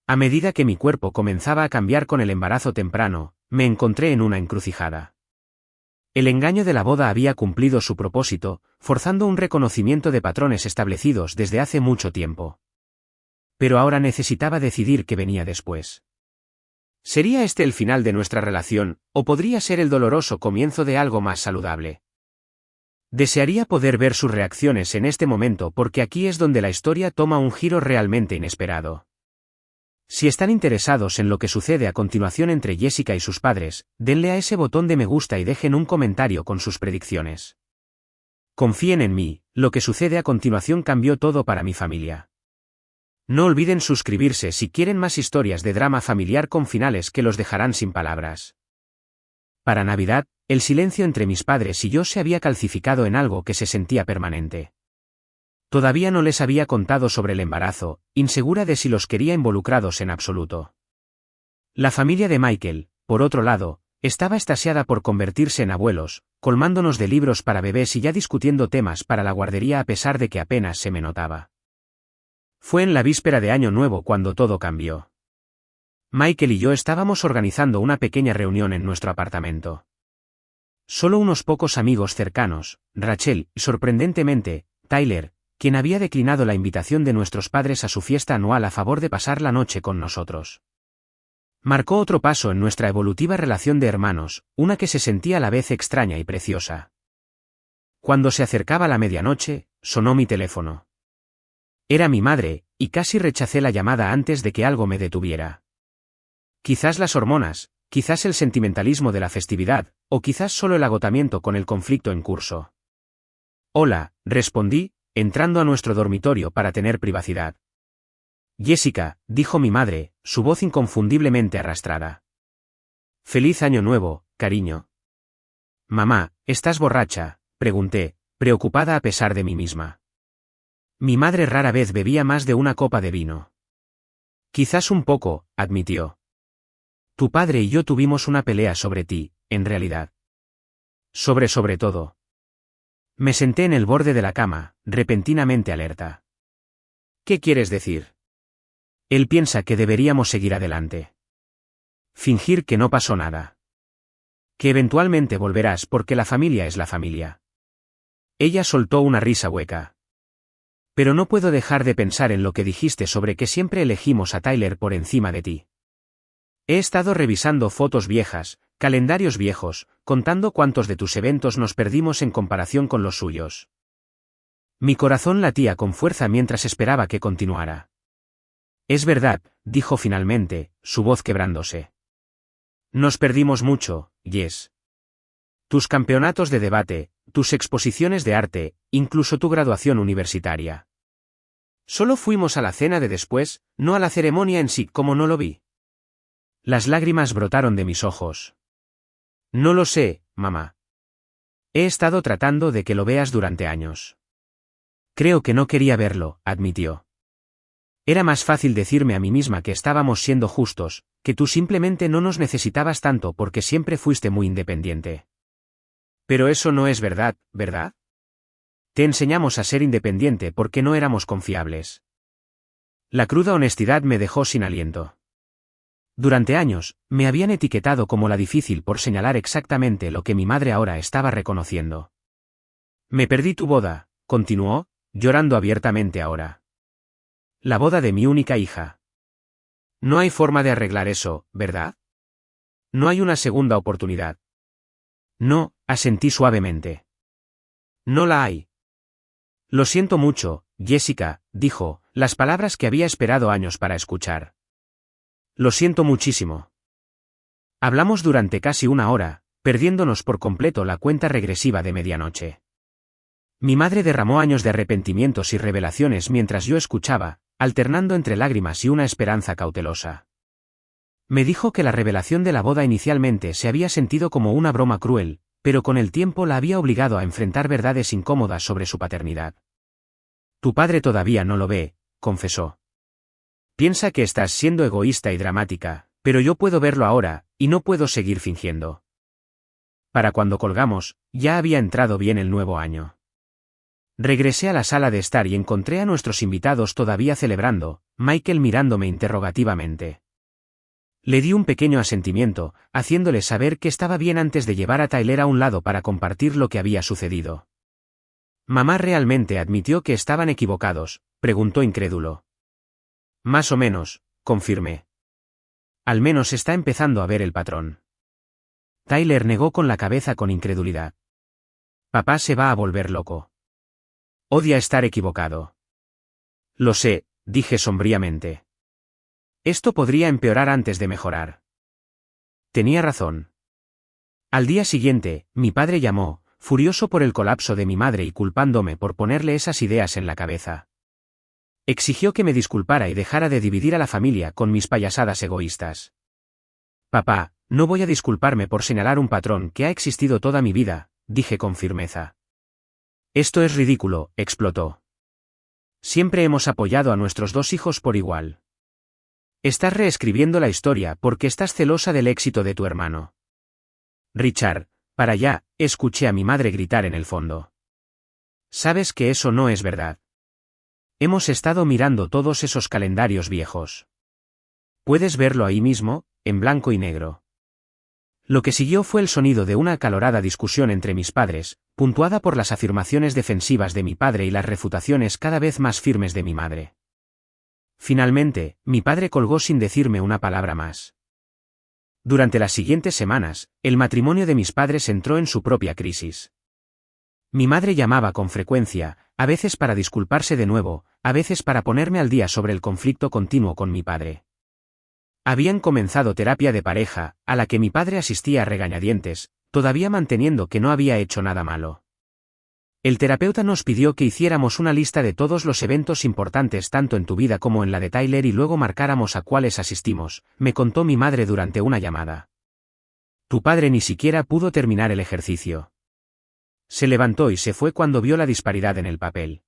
[SPEAKER 1] A medida que mi cuerpo comenzaba a cambiar con el embarazo temprano, me encontré en una encrucijada. El engaño de la boda había cumplido su propósito, forzando un reconocimiento de patrones establecidos desde hace mucho tiempo. Pero ahora necesitaba decidir qué venía después. ¿Sería este el final de nuestra relación, o podría ser el doloroso comienzo de algo más saludable? Desearía poder ver sus reacciones en este momento porque aquí es donde la historia toma un giro realmente inesperado. Si están interesados en lo que sucede a continuación entre Jessica y sus padres, denle a ese botón de me gusta y dejen un comentario con sus predicciones. Confíen en mí, lo que sucede a continuación cambió todo para mi familia. No olviden suscribirse si quieren más historias de drama familiar con finales que los dejarán sin palabras. Para Navidad, el silencio entre mis padres y yo se había calcificado en algo que se sentía permanente. Todavía no les había contado sobre el embarazo, insegura de si los quería involucrados en absoluto. La familia de Michael, por otro lado, estaba extasiada por convertirse en abuelos, colmándonos de libros para bebés y ya discutiendo temas para la guardería a pesar de que apenas se me notaba. Fue en la víspera de Año Nuevo cuando todo cambió. Michael y yo estábamos organizando una pequeña reunión en nuestro apartamento. Solo unos pocos amigos cercanos, Rachel y sorprendentemente, Tyler, quien había declinado la invitación de nuestros padres a su fiesta anual a favor de pasar la noche con nosotros. Marcó otro paso en nuestra evolutiva relación de hermanos, una que se sentía a la vez extraña y preciosa. Cuando se acercaba la medianoche, sonó mi teléfono. Era mi madre, y casi rechacé la llamada antes de que algo me detuviera. Quizás las hormonas, quizás el sentimentalismo de la festividad, o quizás solo el agotamiento con el conflicto en curso. Hola, respondí, entrando a nuestro dormitorio para tener privacidad. Jessica, dijo mi madre, su voz inconfundiblemente arrastrada. Feliz Año Nuevo, cariño. Mamá, ¿estás borracha?, pregunté, preocupada a pesar de mí misma. Mi madre rara vez bebía más de una copa de vino. Quizás un poco, admitió. Tu padre y yo tuvimos una pelea sobre ti, en realidad. Sobre todo. Me senté en el borde de la cama, repentinamente alerta. ¿Qué quieres decir? Él piensa que deberíamos seguir adelante. Fingir que no pasó nada. Que eventualmente volverás porque la familia es la familia. Ella soltó una risa hueca. Pero no puedo dejar de pensar en lo que dijiste sobre que siempre elegimos a Tyler por encima de ti. He estado revisando fotos viejas, calendarios viejos, contando cuántos de tus eventos nos perdimos en comparación con los suyos. Mi corazón latía con fuerza mientras esperaba que continuara. Es verdad, dijo finalmente, su voz quebrándose. Nos perdimos mucho, Jess. Tus campeonatos de debate, tus exposiciones de arte, incluso tu graduación universitaria. Solo fuimos a la cena de después, no a la ceremonia en sí, como no lo vi. Las lágrimas brotaron de mis ojos. No lo sé, mamá. He estado tratando de que lo veas durante años. Creo que no quería verlo, admitió. Era más fácil decirme a mí misma que estábamos siendo justos, que tú simplemente no nos necesitabas tanto porque siempre fuiste muy independiente. Pero eso no es verdad, ¿verdad? Te enseñamos a ser independiente porque no éramos confiables. La cruda honestidad me dejó sin aliento. Durante años, me habían etiquetado como la difícil por señalar exactamente lo que mi madre ahora estaba reconociendo. Me perdí tu boda, continuó, llorando abiertamente ahora. La boda de mi única hija. No hay forma de arreglar eso, ¿verdad? No hay una segunda oportunidad. No, asentí suavemente. No la hay. Lo siento mucho, Jessica, dijo, las palabras que había esperado años para escuchar. Lo siento muchísimo. Hablamos durante casi una hora, perdiéndonos por completo la cuenta regresiva de medianoche. Mi madre derramó años de arrepentimientos y revelaciones mientras yo escuchaba, alternando entre lágrimas y una esperanza cautelosa. Me dijo que la revelación de la boda inicialmente se había sentido como una broma cruel, pero con el tiempo la había obligado a enfrentar verdades incómodas sobre su paternidad. Tu padre todavía no lo ve, confesó. Piensa que estás siendo egoísta y dramática, pero yo puedo verlo ahora, y no puedo seguir fingiendo. Para cuando colgamos, ya había entrado bien el nuevo año. Regresé a la sala de estar y encontré a nuestros invitados todavía celebrando, Michael mirándome interrogativamente. Le di un pequeño asentimiento, haciéndole saber que estaba bien antes de llevar a Tyler a un lado para compartir lo que había sucedido. ¿Mamá realmente admitió que estaban equivocados?, preguntó incrédulo. Más o menos, confirmé. Al menos está empezando a ver el patrón. Tyler negó con la cabeza con incredulidad. Papá se va a volver loco. Odia estar equivocado. Lo sé, dije sombríamente. Esto podría empeorar antes de mejorar. Tenía razón. Al día siguiente, mi padre llamó, furioso por el colapso de mi madre y culpándome por ponerle esas ideas en la cabeza. Exigió que me disculpara y dejara de dividir a la familia con mis payasadas egoístas. Papá, no voy a disculparme por señalar un patrón que ha existido toda mi vida, dije con firmeza. Esto es ridículo, explotó. Siempre hemos apoyado a nuestros dos hijos por igual. Estás reescribiendo la historia porque estás celosa del éxito de tu hermano. Richard, para allá, escuché a mi madre gritar en el fondo. Sabes que eso no es verdad. Hemos estado mirando todos esos calendarios viejos. Puedes verlo ahí mismo, en blanco y negro. Lo que siguió fue el sonido de una acalorada discusión entre mis padres, puntuada por las afirmaciones defensivas de mi padre y las refutaciones cada vez más firmes de mi madre. Finalmente, mi padre colgó sin decirme una palabra más. Durante las siguientes semanas, el matrimonio de mis padres entró en su propia crisis. Mi madre llamaba con frecuencia, a veces para disculparse de nuevo, a veces para ponerme al día sobre el conflicto continuo con mi padre. Habían comenzado terapia de pareja, a la que mi padre asistía a regañadientes, todavía manteniendo que no había hecho nada malo. El terapeuta nos pidió que hiciéramos una lista de todos los eventos importantes tanto en tu vida como en la de Tyler y luego marcáramos a cuáles asistimos, me contó mi madre durante una llamada. Tu padre ni siquiera pudo terminar el ejercicio. Se levantó y se fue cuando vio la disparidad en el papel.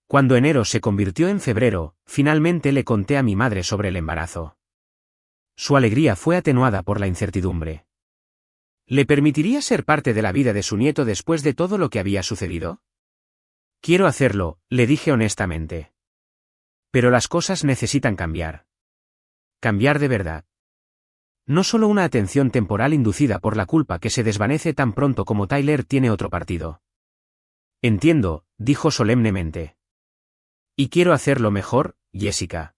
[SPEAKER 1] Cuando enero se convirtió en febrero, finalmente le conté a mi madre sobre el embarazo. Su alegría fue atenuada por la incertidumbre. ¿Le permitiría ser parte de la vida de su nieto después de todo lo que había sucedido? Quiero hacerlo, le dije honestamente. Pero las cosas necesitan cambiar. Cambiar de verdad. No solo una atención temporal inducida por la culpa que se desvanece tan pronto como Tyler tiene otro partido. Entiendo, dijo solemnemente. Y quiero hacerlo mejor, Jessica.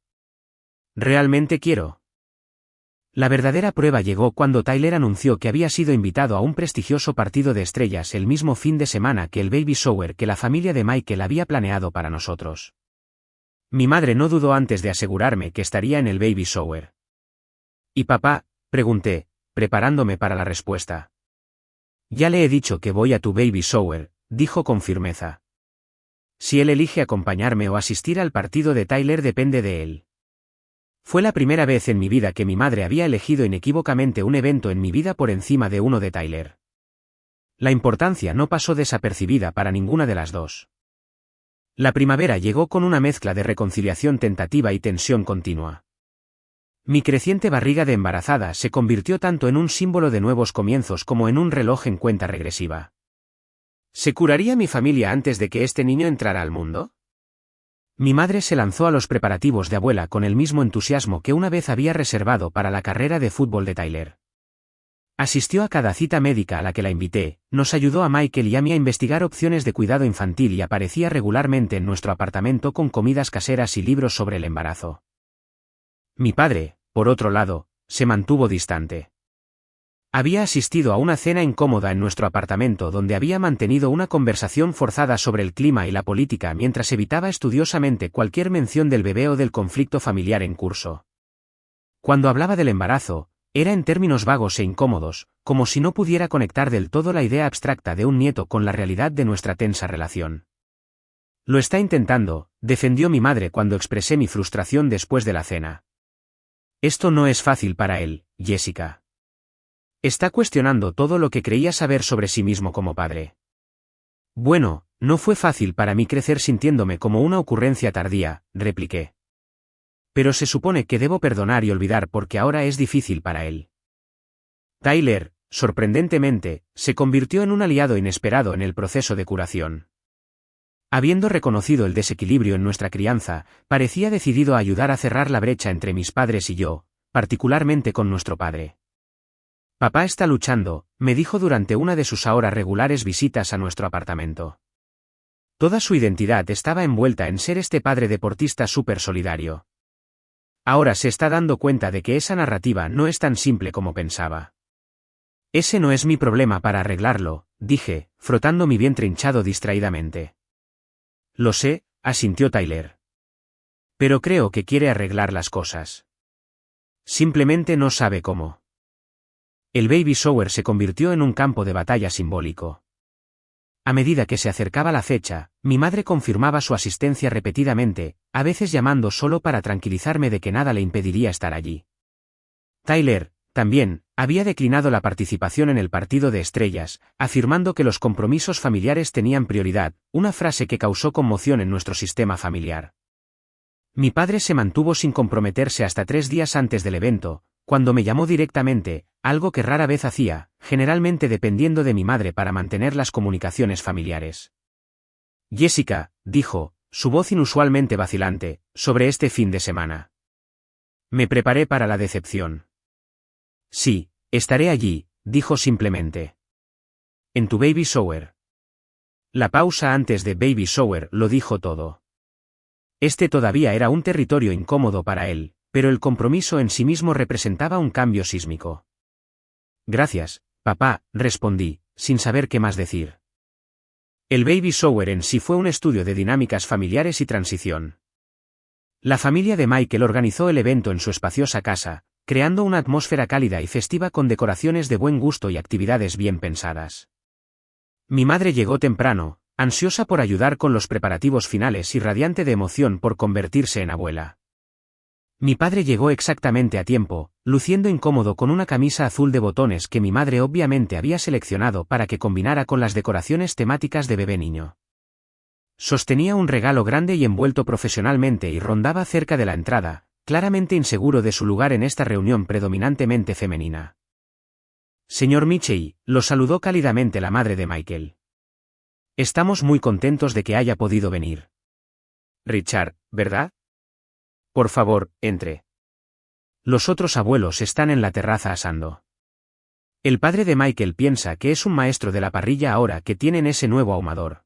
[SPEAKER 1] Realmente quiero. La verdadera prueba llegó cuando Tyler anunció que había sido invitado a un prestigioso partido de estrellas el mismo fin de semana que el baby shower que la familia de Michael había planeado para nosotros. Mi madre no dudó antes de asegurarme que estaría en el baby shower. ¿Y papá? Pregunté, preparándome para la respuesta. Ya le he dicho que voy a tu baby shower, dijo con firmeza. Si él elige acompañarme o asistir al partido de Tyler depende de él. Fue la primera vez en mi vida que mi madre había elegido inequívocamente un evento en mi vida por encima de uno de Tyler. La importancia no pasó desapercibida para ninguna de las dos. La primavera llegó con una mezcla de reconciliación tentativa y tensión continua. Mi creciente barriga de embarazada se convirtió tanto en un símbolo de nuevos comienzos como en un reloj en cuenta regresiva. ¿Se curaría mi familia antes de que este niño entrara al mundo? Mi madre se lanzó a los preparativos de abuela con el mismo entusiasmo que una vez había reservado para la carrera de fútbol de Tyler. Asistió a cada cita médica a la que la invité, nos ayudó a Michael y a mí a investigar opciones de cuidado infantil y aparecía regularmente en nuestro apartamento con comidas caseras y libros sobre el embarazo. Mi padre, por otro lado, se mantuvo distante. Había asistido a una cena incómoda en nuestro apartamento donde había mantenido una conversación forzada sobre el clima y la política mientras evitaba estudiosamente cualquier mención del bebé o del conflicto familiar en curso. Cuando hablaba del embarazo, era en términos vagos e incómodos, como si no pudiera conectar del todo la idea abstracta de un nieto con la realidad de nuestra tensa relación. Lo está intentando, defendió mi madre cuando expresé mi frustración después de la cena. Esto no es fácil para él, Jessica. Está cuestionando todo lo que creía saber sobre sí mismo como padre. Bueno, no fue fácil para mí crecer sintiéndome como una ocurrencia tardía, repliqué. Pero se supone que debo perdonar y olvidar porque ahora es difícil para él. Tyler, sorprendentemente, se convirtió en un aliado inesperado en el proceso de curación. Habiendo reconocido el desequilibrio en nuestra crianza, parecía decidido a ayudar a cerrar la brecha entre mis padres y yo, particularmente con nuestro padre. Papá está luchando, me dijo durante una de sus ahora regulares visitas a nuestro apartamento. Toda su identidad estaba envuelta en ser este padre deportista súper solidario. Ahora se está dando cuenta de que esa narrativa no es tan simple como pensaba. Ese no es mi problema para arreglarlo, dije, frotando mi vientre hinchado distraídamente. Lo sé, asintió Tyler. Pero creo que quiere arreglar las cosas. Simplemente no sabe cómo. El baby shower se convirtió en un campo de batalla simbólico. A medida que se acercaba la fecha, mi madre confirmaba su asistencia repetidamente, a veces llamando solo para tranquilizarme de que nada le impediría estar allí. Tyler, también, había declinado la participación en el partido de estrellas, afirmando que los compromisos familiares tenían prioridad, una frase que causó conmoción en nuestro sistema familiar. Mi padre se mantuvo sin comprometerse hasta 3 días antes del evento, cuando me llamó directamente, algo que rara vez hacía, generalmente dependiendo de mi madre para mantener las comunicaciones familiares. Jessica, dijo, su voz inusualmente vacilante, sobre este fin de semana. Me preparé para la decepción. Sí, estaré allí, dijo simplemente. En tu baby shower. La pausa antes de baby shower lo dijo todo. Este todavía era un territorio incómodo para él, pero el compromiso en sí mismo representaba un cambio sísmico. Gracias, papá, respondí, sin saber qué más decir. El baby shower en sí fue un estudio de dinámicas familiares y transición. La familia de Michael organizó el evento en su espaciosa casa, creando una atmósfera cálida y festiva con decoraciones de buen gusto y actividades bien pensadas. Mi madre llegó temprano, ansiosa por ayudar con los preparativos finales y radiante de emoción por convertirse en abuela. Mi padre llegó exactamente a tiempo, luciendo incómodo con una camisa azul de botones que mi madre obviamente había seleccionado para que combinara con las decoraciones temáticas de bebé niño. Sostenía un regalo grande y envuelto profesionalmente y rondaba cerca de la entrada, claramente inseguro de su lugar en esta reunión predominantemente femenina. Señor Michey, lo saludó cálidamente la madre de Michael. Estamos muy contentos de que haya podido venir. Richard, ¿verdad? Por favor, entre. Los otros abuelos están en la terraza asando. El padre de Michael piensa que es un maestro de la parrilla ahora que tienen ese nuevo ahumador.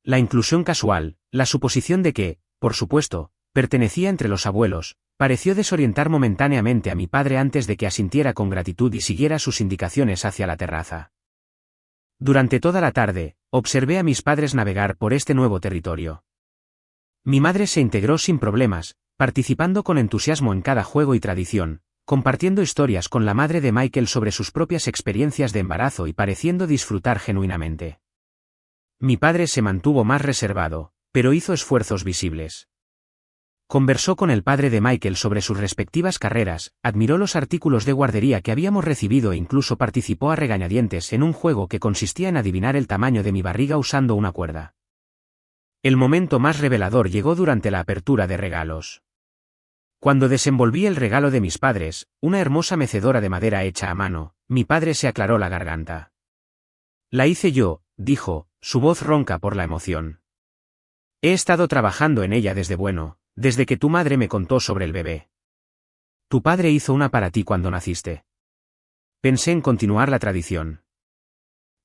[SPEAKER 1] La inclusión casual, la suposición de que, por supuesto, pertenecía entre los abuelos, pareció desorientar momentáneamente a mi padre antes de que asintiera con gratitud y siguiera sus indicaciones hacia la terraza. Durante toda la tarde, observé a mis padres navegar por este nuevo territorio. Mi madre se integró sin problemas, participando con entusiasmo en cada juego y tradición, compartiendo historias con la madre de Michael sobre sus propias experiencias de embarazo y pareciendo disfrutar genuinamente. Mi padre se mantuvo más reservado, pero hizo esfuerzos visibles. Conversó con el padre de Michael sobre sus respectivas carreras, admiró los artículos de guardería que habíamos recibido e incluso participó a regañadientes en un juego que consistía en adivinar el tamaño de mi barriga usando una cuerda. El momento más revelador llegó durante la apertura de regalos. Cuando desenvolví el regalo de mis padres, una hermosa mecedora de madera hecha a mano, mi padre se aclaró la garganta. «La hice yo», dijo, su voz ronca por la emoción. «He estado trabajando en ella desde que tu madre me contó sobre el bebé. Tu padre hizo una para ti cuando naciste». Pensé en continuar la tradición.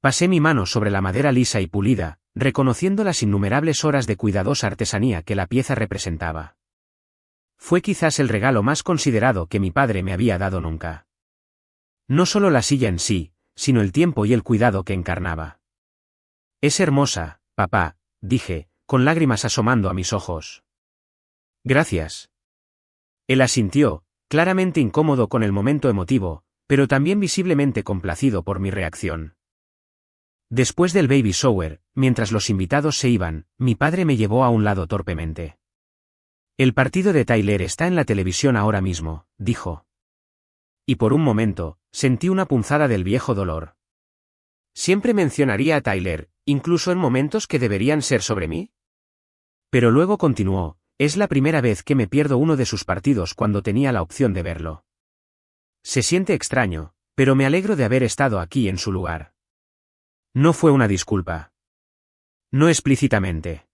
[SPEAKER 1] Pasé mi mano sobre la madera lisa y pulida, reconociendo las innumerables horas de cuidadosa artesanía que la pieza representaba. Fue quizás el regalo más considerado que mi padre me había dado nunca. No solo la silla en sí, sino el tiempo y el cuidado que encarnaba. «Es hermosa, papá», dije, con lágrimas asomando a mis ojos. «Gracias». Él asintió, claramente incómodo con el momento emotivo, pero también visiblemente complacido por mi reacción. Después del baby shower, mientras los invitados se iban, mi padre me llevó a un lado torpemente. «El partido de Tyler está en la televisión ahora mismo», dijo. Y por un momento, sentí una punzada del viejo dolor. ¿Siempre mencionaría a Tyler, incluso en momentos que deberían ser sobre mí? Pero luego continuó, «Es la primera vez que me pierdo uno de sus partidos cuando tenía la opción de verlo. Se siente extraño, pero me alegro de haber estado aquí en su lugar». No fue una disculpa. No explícitamente.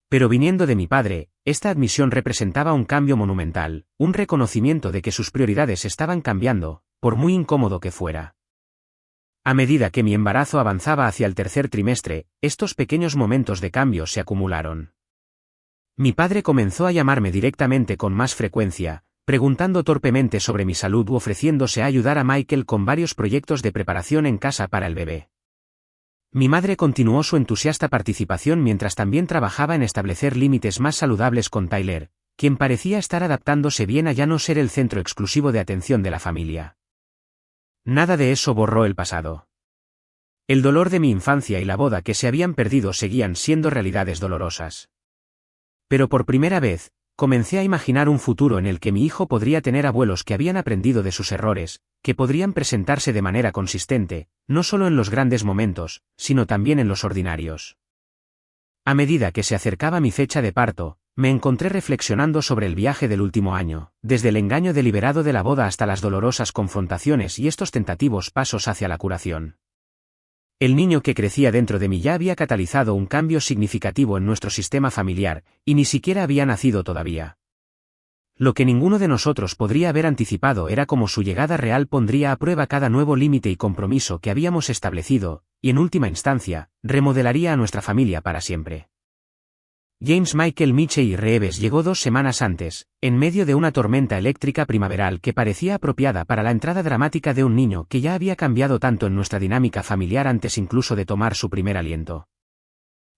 [SPEAKER 1] Pero viniendo de mi padre, esta admisión representaba un cambio monumental, un reconocimiento de que sus prioridades estaban cambiando, por muy incómodo que fuera. A medida que mi embarazo avanzaba hacia el tercer trimestre, estos pequeños momentos de cambio se acumularon. Mi padre comenzó a llamarme directamente con más frecuencia, preguntando torpemente sobre mi salud u ofreciéndose a ayudar a Michael con varios proyectos de preparación en casa para el bebé. Mi madre continuó su entusiasta participación mientras también trabajaba en establecer límites más saludables con Tyler, quien parecía estar adaptándose bien a ya no ser el centro exclusivo de atención de la familia. Nada de eso borró el pasado. El dolor de mi infancia y la boda que se habían perdido seguían siendo realidades dolorosas. Pero por primera vez, comencé a imaginar un futuro en el que mi hijo podría tener abuelos que habían aprendido de sus errores, que podrían presentarse de manera consistente, no solo en los grandes momentos, sino también en los ordinarios. A medida que se acercaba mi fecha de parto, me encontré reflexionando sobre el viaje del último año, desde el engaño deliberado de la boda hasta las dolorosas confrontaciones y estos tentativos pasos hacia la curación. El niño que crecía dentro de mí ya había catalizado un cambio significativo en nuestro sistema familiar, y ni siquiera había nacido todavía. Lo que ninguno de nosotros podría haber anticipado era cómo su llegada real pondría a prueba cada nuevo límite y compromiso que habíamos establecido, y en última instancia, remodelaría a nuestra familia para siempre. James Michael Michey Reeves llegó 2 semanas antes, en medio de una tormenta eléctrica primaveral que parecía apropiada para la entrada dramática de un niño que ya había cambiado tanto en nuestra dinámica familiar antes incluso de tomar su primer aliento.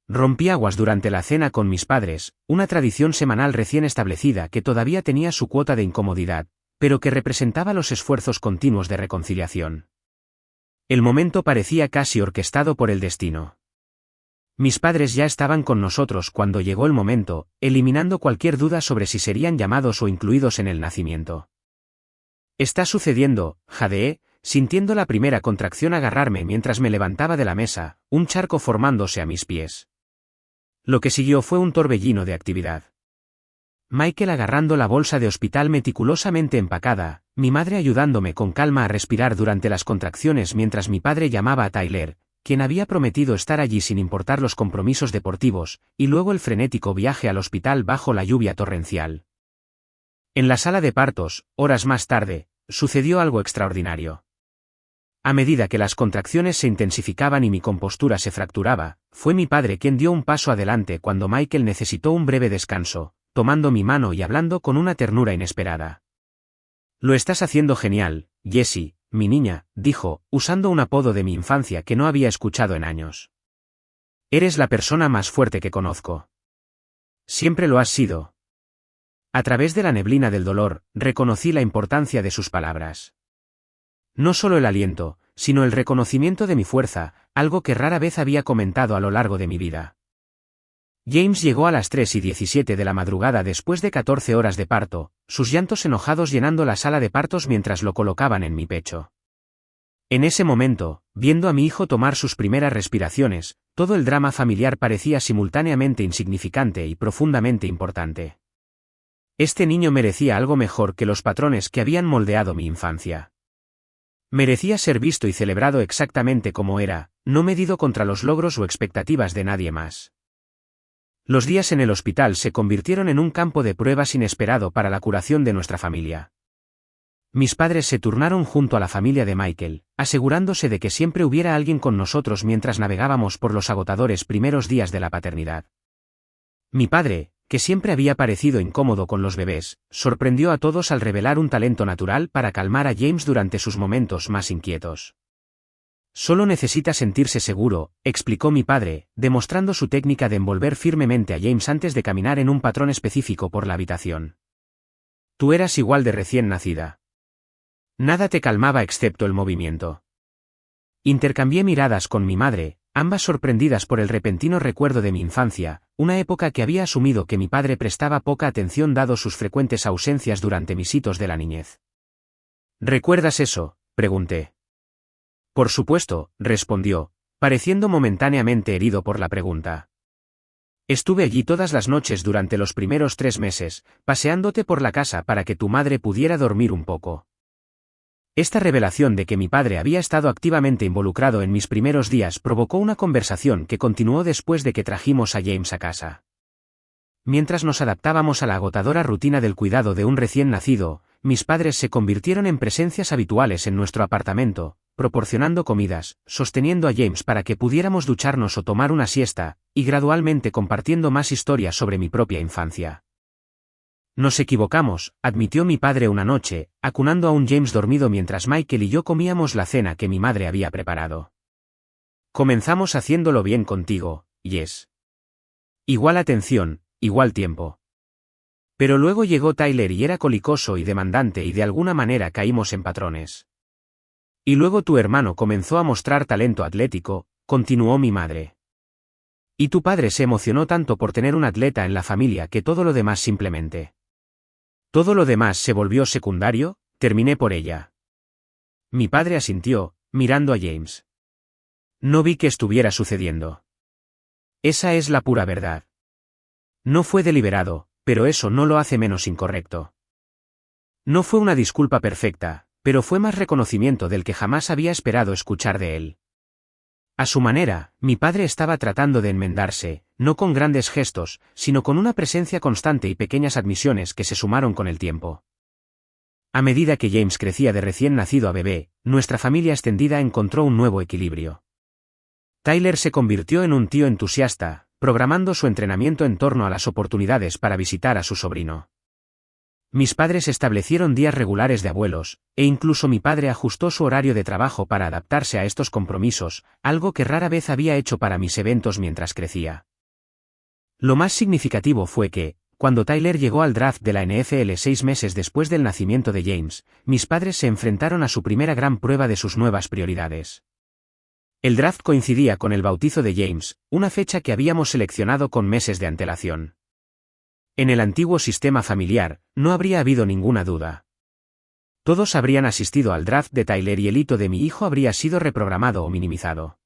[SPEAKER 1] Rompí aguas durante la cena con mis padres, una tradición semanal recién establecida que todavía tenía su cuota de incomodidad, pero que representaba los esfuerzos continuos de reconciliación. El momento parecía casi orquestado por el destino. Mis padres ya estaban con nosotros cuando llegó el momento, eliminando cualquier duda sobre si serían llamados o incluidos en el nacimiento. «Está sucediendo», jadeé, sintiendo la primera contracción agarrarme mientras me levantaba de la mesa, un charco formándose a mis pies. Lo que siguió fue un torbellino de actividad. Michael agarrando la bolsa de hospital meticulosamente empacada, mi madre ayudándome con calma a respirar durante las contracciones mientras mi padre llamaba a Tyler, quien había prometido estar allí sin importar los compromisos deportivos, y luego el frenético viaje al hospital bajo la lluvia torrencial. En la sala de partos, horas más tarde, sucedió algo extraordinario. A medida que las contracciones se intensificaban y mi compostura se fracturaba, fue mi padre quien dio un paso adelante cuando Michael necesitó un breve descanso, tomando mi mano y hablando con una ternura inesperada. «Lo estás haciendo genial, Jessie, mi niña», dijo, usando un apodo de mi infancia que no había escuchado en años. «Eres la persona más fuerte que conozco. Siempre lo has sido». A través de la neblina del dolor, reconocí la importancia de sus palabras. No solo el aliento, sino el reconocimiento de mi fuerza, algo que rara vez había comentado a lo largo de mi vida. James llegó a las 3:17 de la madrugada después de 14 horas de parto, sus llantos enojados llenando la sala de partos mientras lo colocaban en mi pecho. En ese momento, viendo a mi hijo tomar sus primeras respiraciones, todo el drama familiar parecía simultáneamente insignificante y profundamente importante. Este niño merecía algo mejor que los patrones que habían moldeado mi infancia. Merecía ser visto y celebrado exactamente como era, no medido contra los logros o expectativas de nadie más. Los días en el hospital se convirtieron en un campo de pruebas inesperado para la curación de nuestra familia. Mis padres se turnaron junto a la familia de Michael, asegurándose de que siempre hubiera alguien con nosotros mientras navegábamos por los agotadores primeros días de la paternidad. Mi padre, que siempre había parecido incómodo con los bebés, sorprendió a todos al revelar un talento natural para calmar a James durante sus momentos más inquietos. «Solo necesita sentirse seguro», explicó mi padre, demostrando su técnica de envolver firmemente a James antes de caminar en un patrón específico por la habitación. «Tú eras igual de recién nacida. Nada te calmaba excepto el movimiento». Intercambié miradas con mi madre, ambas sorprendidas por el repentino recuerdo de mi infancia, una época que había asumido que mi padre prestaba poca atención dado sus frecuentes ausencias durante mis hitos de la niñez. «¿Recuerdas eso?», pregunté. «Por supuesto», respondió, pareciendo momentáneamente herido por la pregunta. «Estuve allí todas las noches durante los primeros 3 meses, paseándote por la casa para que tu madre pudiera dormir un poco». Esta revelación de que mi padre había estado activamente involucrado en mis primeros días provocó una conversación que continuó después de que trajimos a James a casa. Mientras nos adaptábamos a la agotadora rutina del cuidado de un recién nacido, mis padres se convirtieron en presencias habituales en nuestro apartamento, proporcionando comidas, sosteniendo a James para que pudiéramos ducharnos o tomar una siesta, y gradualmente compartiendo más historias sobre mi propia infancia. «Nos equivocamos», admitió mi padre una noche, acunando a un James dormido mientras Michael y yo comíamos la cena que mi madre había preparado. «Comenzamos haciéndolo bien contigo, Jess. Igual atención, igual tiempo. Pero luego llegó Tyler y era colicoso y demandante y de alguna manera caímos en patrones. Y luego tu hermano comenzó a mostrar talento atlético», continuó mi madre. «Y tu padre se emocionó tanto por tener un atleta en la familia que todo lo demás simplemente. Todo lo demás se volvió secundario», terminé por ella. Mi padre asintió, mirando a James. «No vi que estuviera sucediendo. Esa es la pura verdad. No fue deliberado, pero eso no lo hace menos incorrecto. No fue una disculpa perfecta, pero fue más reconocimiento del que jamás había esperado escuchar de él». A su manera, mi padre estaba tratando de enmendarse, no con grandes gestos, sino con una presencia constante y pequeñas admisiones que se sumaron con el tiempo. A medida que James crecía de recién nacido a bebé, nuestra familia extendida encontró un nuevo equilibrio. Tyler se convirtió en un tío entusiasta, programando su entrenamiento en torno a las oportunidades para visitar a su sobrino. Mis padres establecieron días regulares de abuelos, e incluso mi padre ajustó su horario de trabajo para adaptarse a estos compromisos, algo que rara vez había hecho para mis eventos mientras crecía. Lo más significativo fue que, cuando Tyler llegó al draft de la NFL 6 meses después del nacimiento de James, mis padres se enfrentaron a su primera gran prueba de sus nuevas prioridades. El draft coincidía con el bautizo de James, una fecha que habíamos seleccionado con meses de antelación. En el antiguo sistema familiar, no habría habido ninguna duda. Todos habrían asistido al draft de Tyler y el hito de mi hijo habría sido reprogramado o minimizado.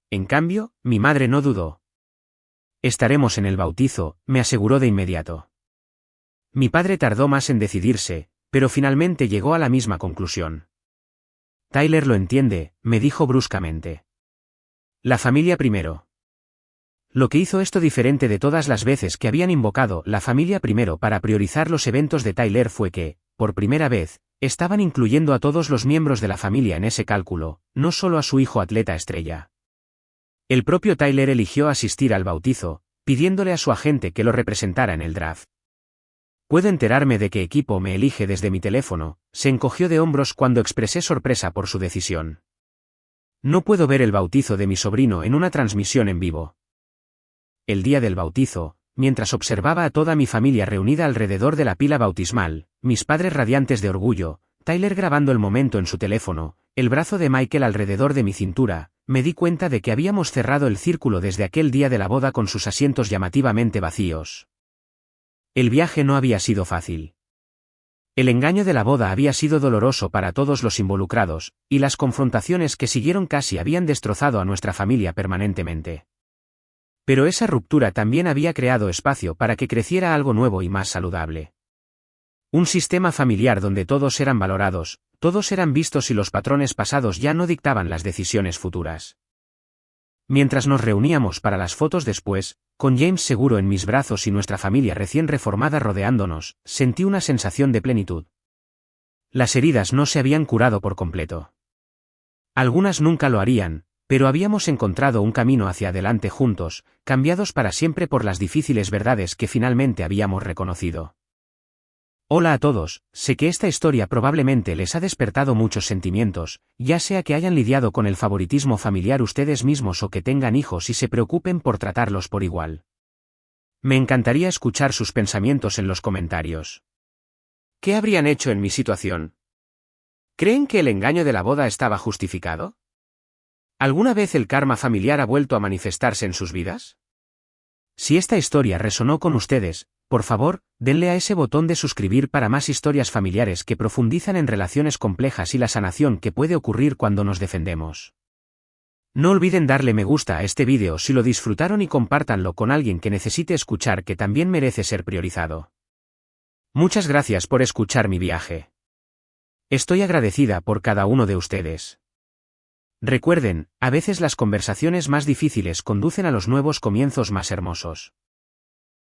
[SPEAKER 1] En cambio, mi madre no dudó. «Estaremos en el bautizo», me aseguró de inmediato. Mi padre tardó más en decidirse, pero finalmente llegó a la misma conclusión. «Tyler lo entiende», me dijo bruscamente. «La familia primero». Lo que hizo esto diferente de todas las veces que habían invocado la familia primero para priorizar los eventos de Tyler fue que, por primera vez, estaban incluyendo a todos los miembros de la familia en ese cálculo, no solo a su hijo atleta estrella. El propio Tyler eligió asistir al bautizo, pidiéndole a su agente que lo representara en el draft. ¿Puedo enterarme de qué equipo me elige desde mi teléfono? Se encogió de hombros cuando expresé sorpresa por su decisión. No puedo ver el bautizo de mi sobrino en una transmisión en vivo. El día del bautizo, mientras observaba a toda mi familia reunida alrededor de la pila bautismal, mis padres radiantes de orgullo, Tyler grabando el momento en su teléfono, el brazo de Michael alrededor de mi cintura, me di cuenta de que habíamos cerrado el círculo desde aquel día de la boda con sus asientos llamativamente vacíos. El viaje no había sido fácil. El engaño de la boda había sido doloroso para todos los involucrados, y las confrontaciones que siguieron casi habían destrozado a nuestra familia permanentemente. Pero esa ruptura también había creado espacio para que creciera algo nuevo y más saludable. Un sistema familiar donde todos eran valorados, todos eran vistos y los patrones pasados ya no dictaban las decisiones futuras. Mientras nos reuníamos para las fotos después, con James seguro en mis brazos y nuestra familia recién reformada rodeándonos, sentí una sensación de plenitud. Las heridas no se habían curado por completo. Algunas nunca lo harían, pero habíamos encontrado un camino hacia adelante juntos, cambiados para siempre por las difíciles verdades que finalmente habíamos reconocido. Hola a todos, sé que esta historia probablemente les ha despertado muchos sentimientos, ya sea que hayan lidiado con el favoritismo familiar ustedes mismos o que tengan hijos y se preocupen por tratarlos por igual. Me encantaría escuchar sus pensamientos en los comentarios. ¿Qué habrían hecho en mi situación? ¿Creen que el engaño de la boda estaba justificado? ¿Alguna vez el karma familiar ha vuelto a manifestarse en sus vidas? Si esta historia resonó con ustedes, por favor, denle a ese botón de suscribir para más historias familiares que profundizan en relaciones complejas y la sanación que puede ocurrir cuando nos defendemos. No olviden darle me gusta a este vídeo si lo disfrutaron y compártanlo con alguien que necesite escuchar que también merece ser priorizado. Muchas gracias por escuchar mi viaje. Estoy agradecida por cada uno de ustedes. Recuerden, a veces las conversaciones más difíciles conducen a los nuevos comienzos más hermosos.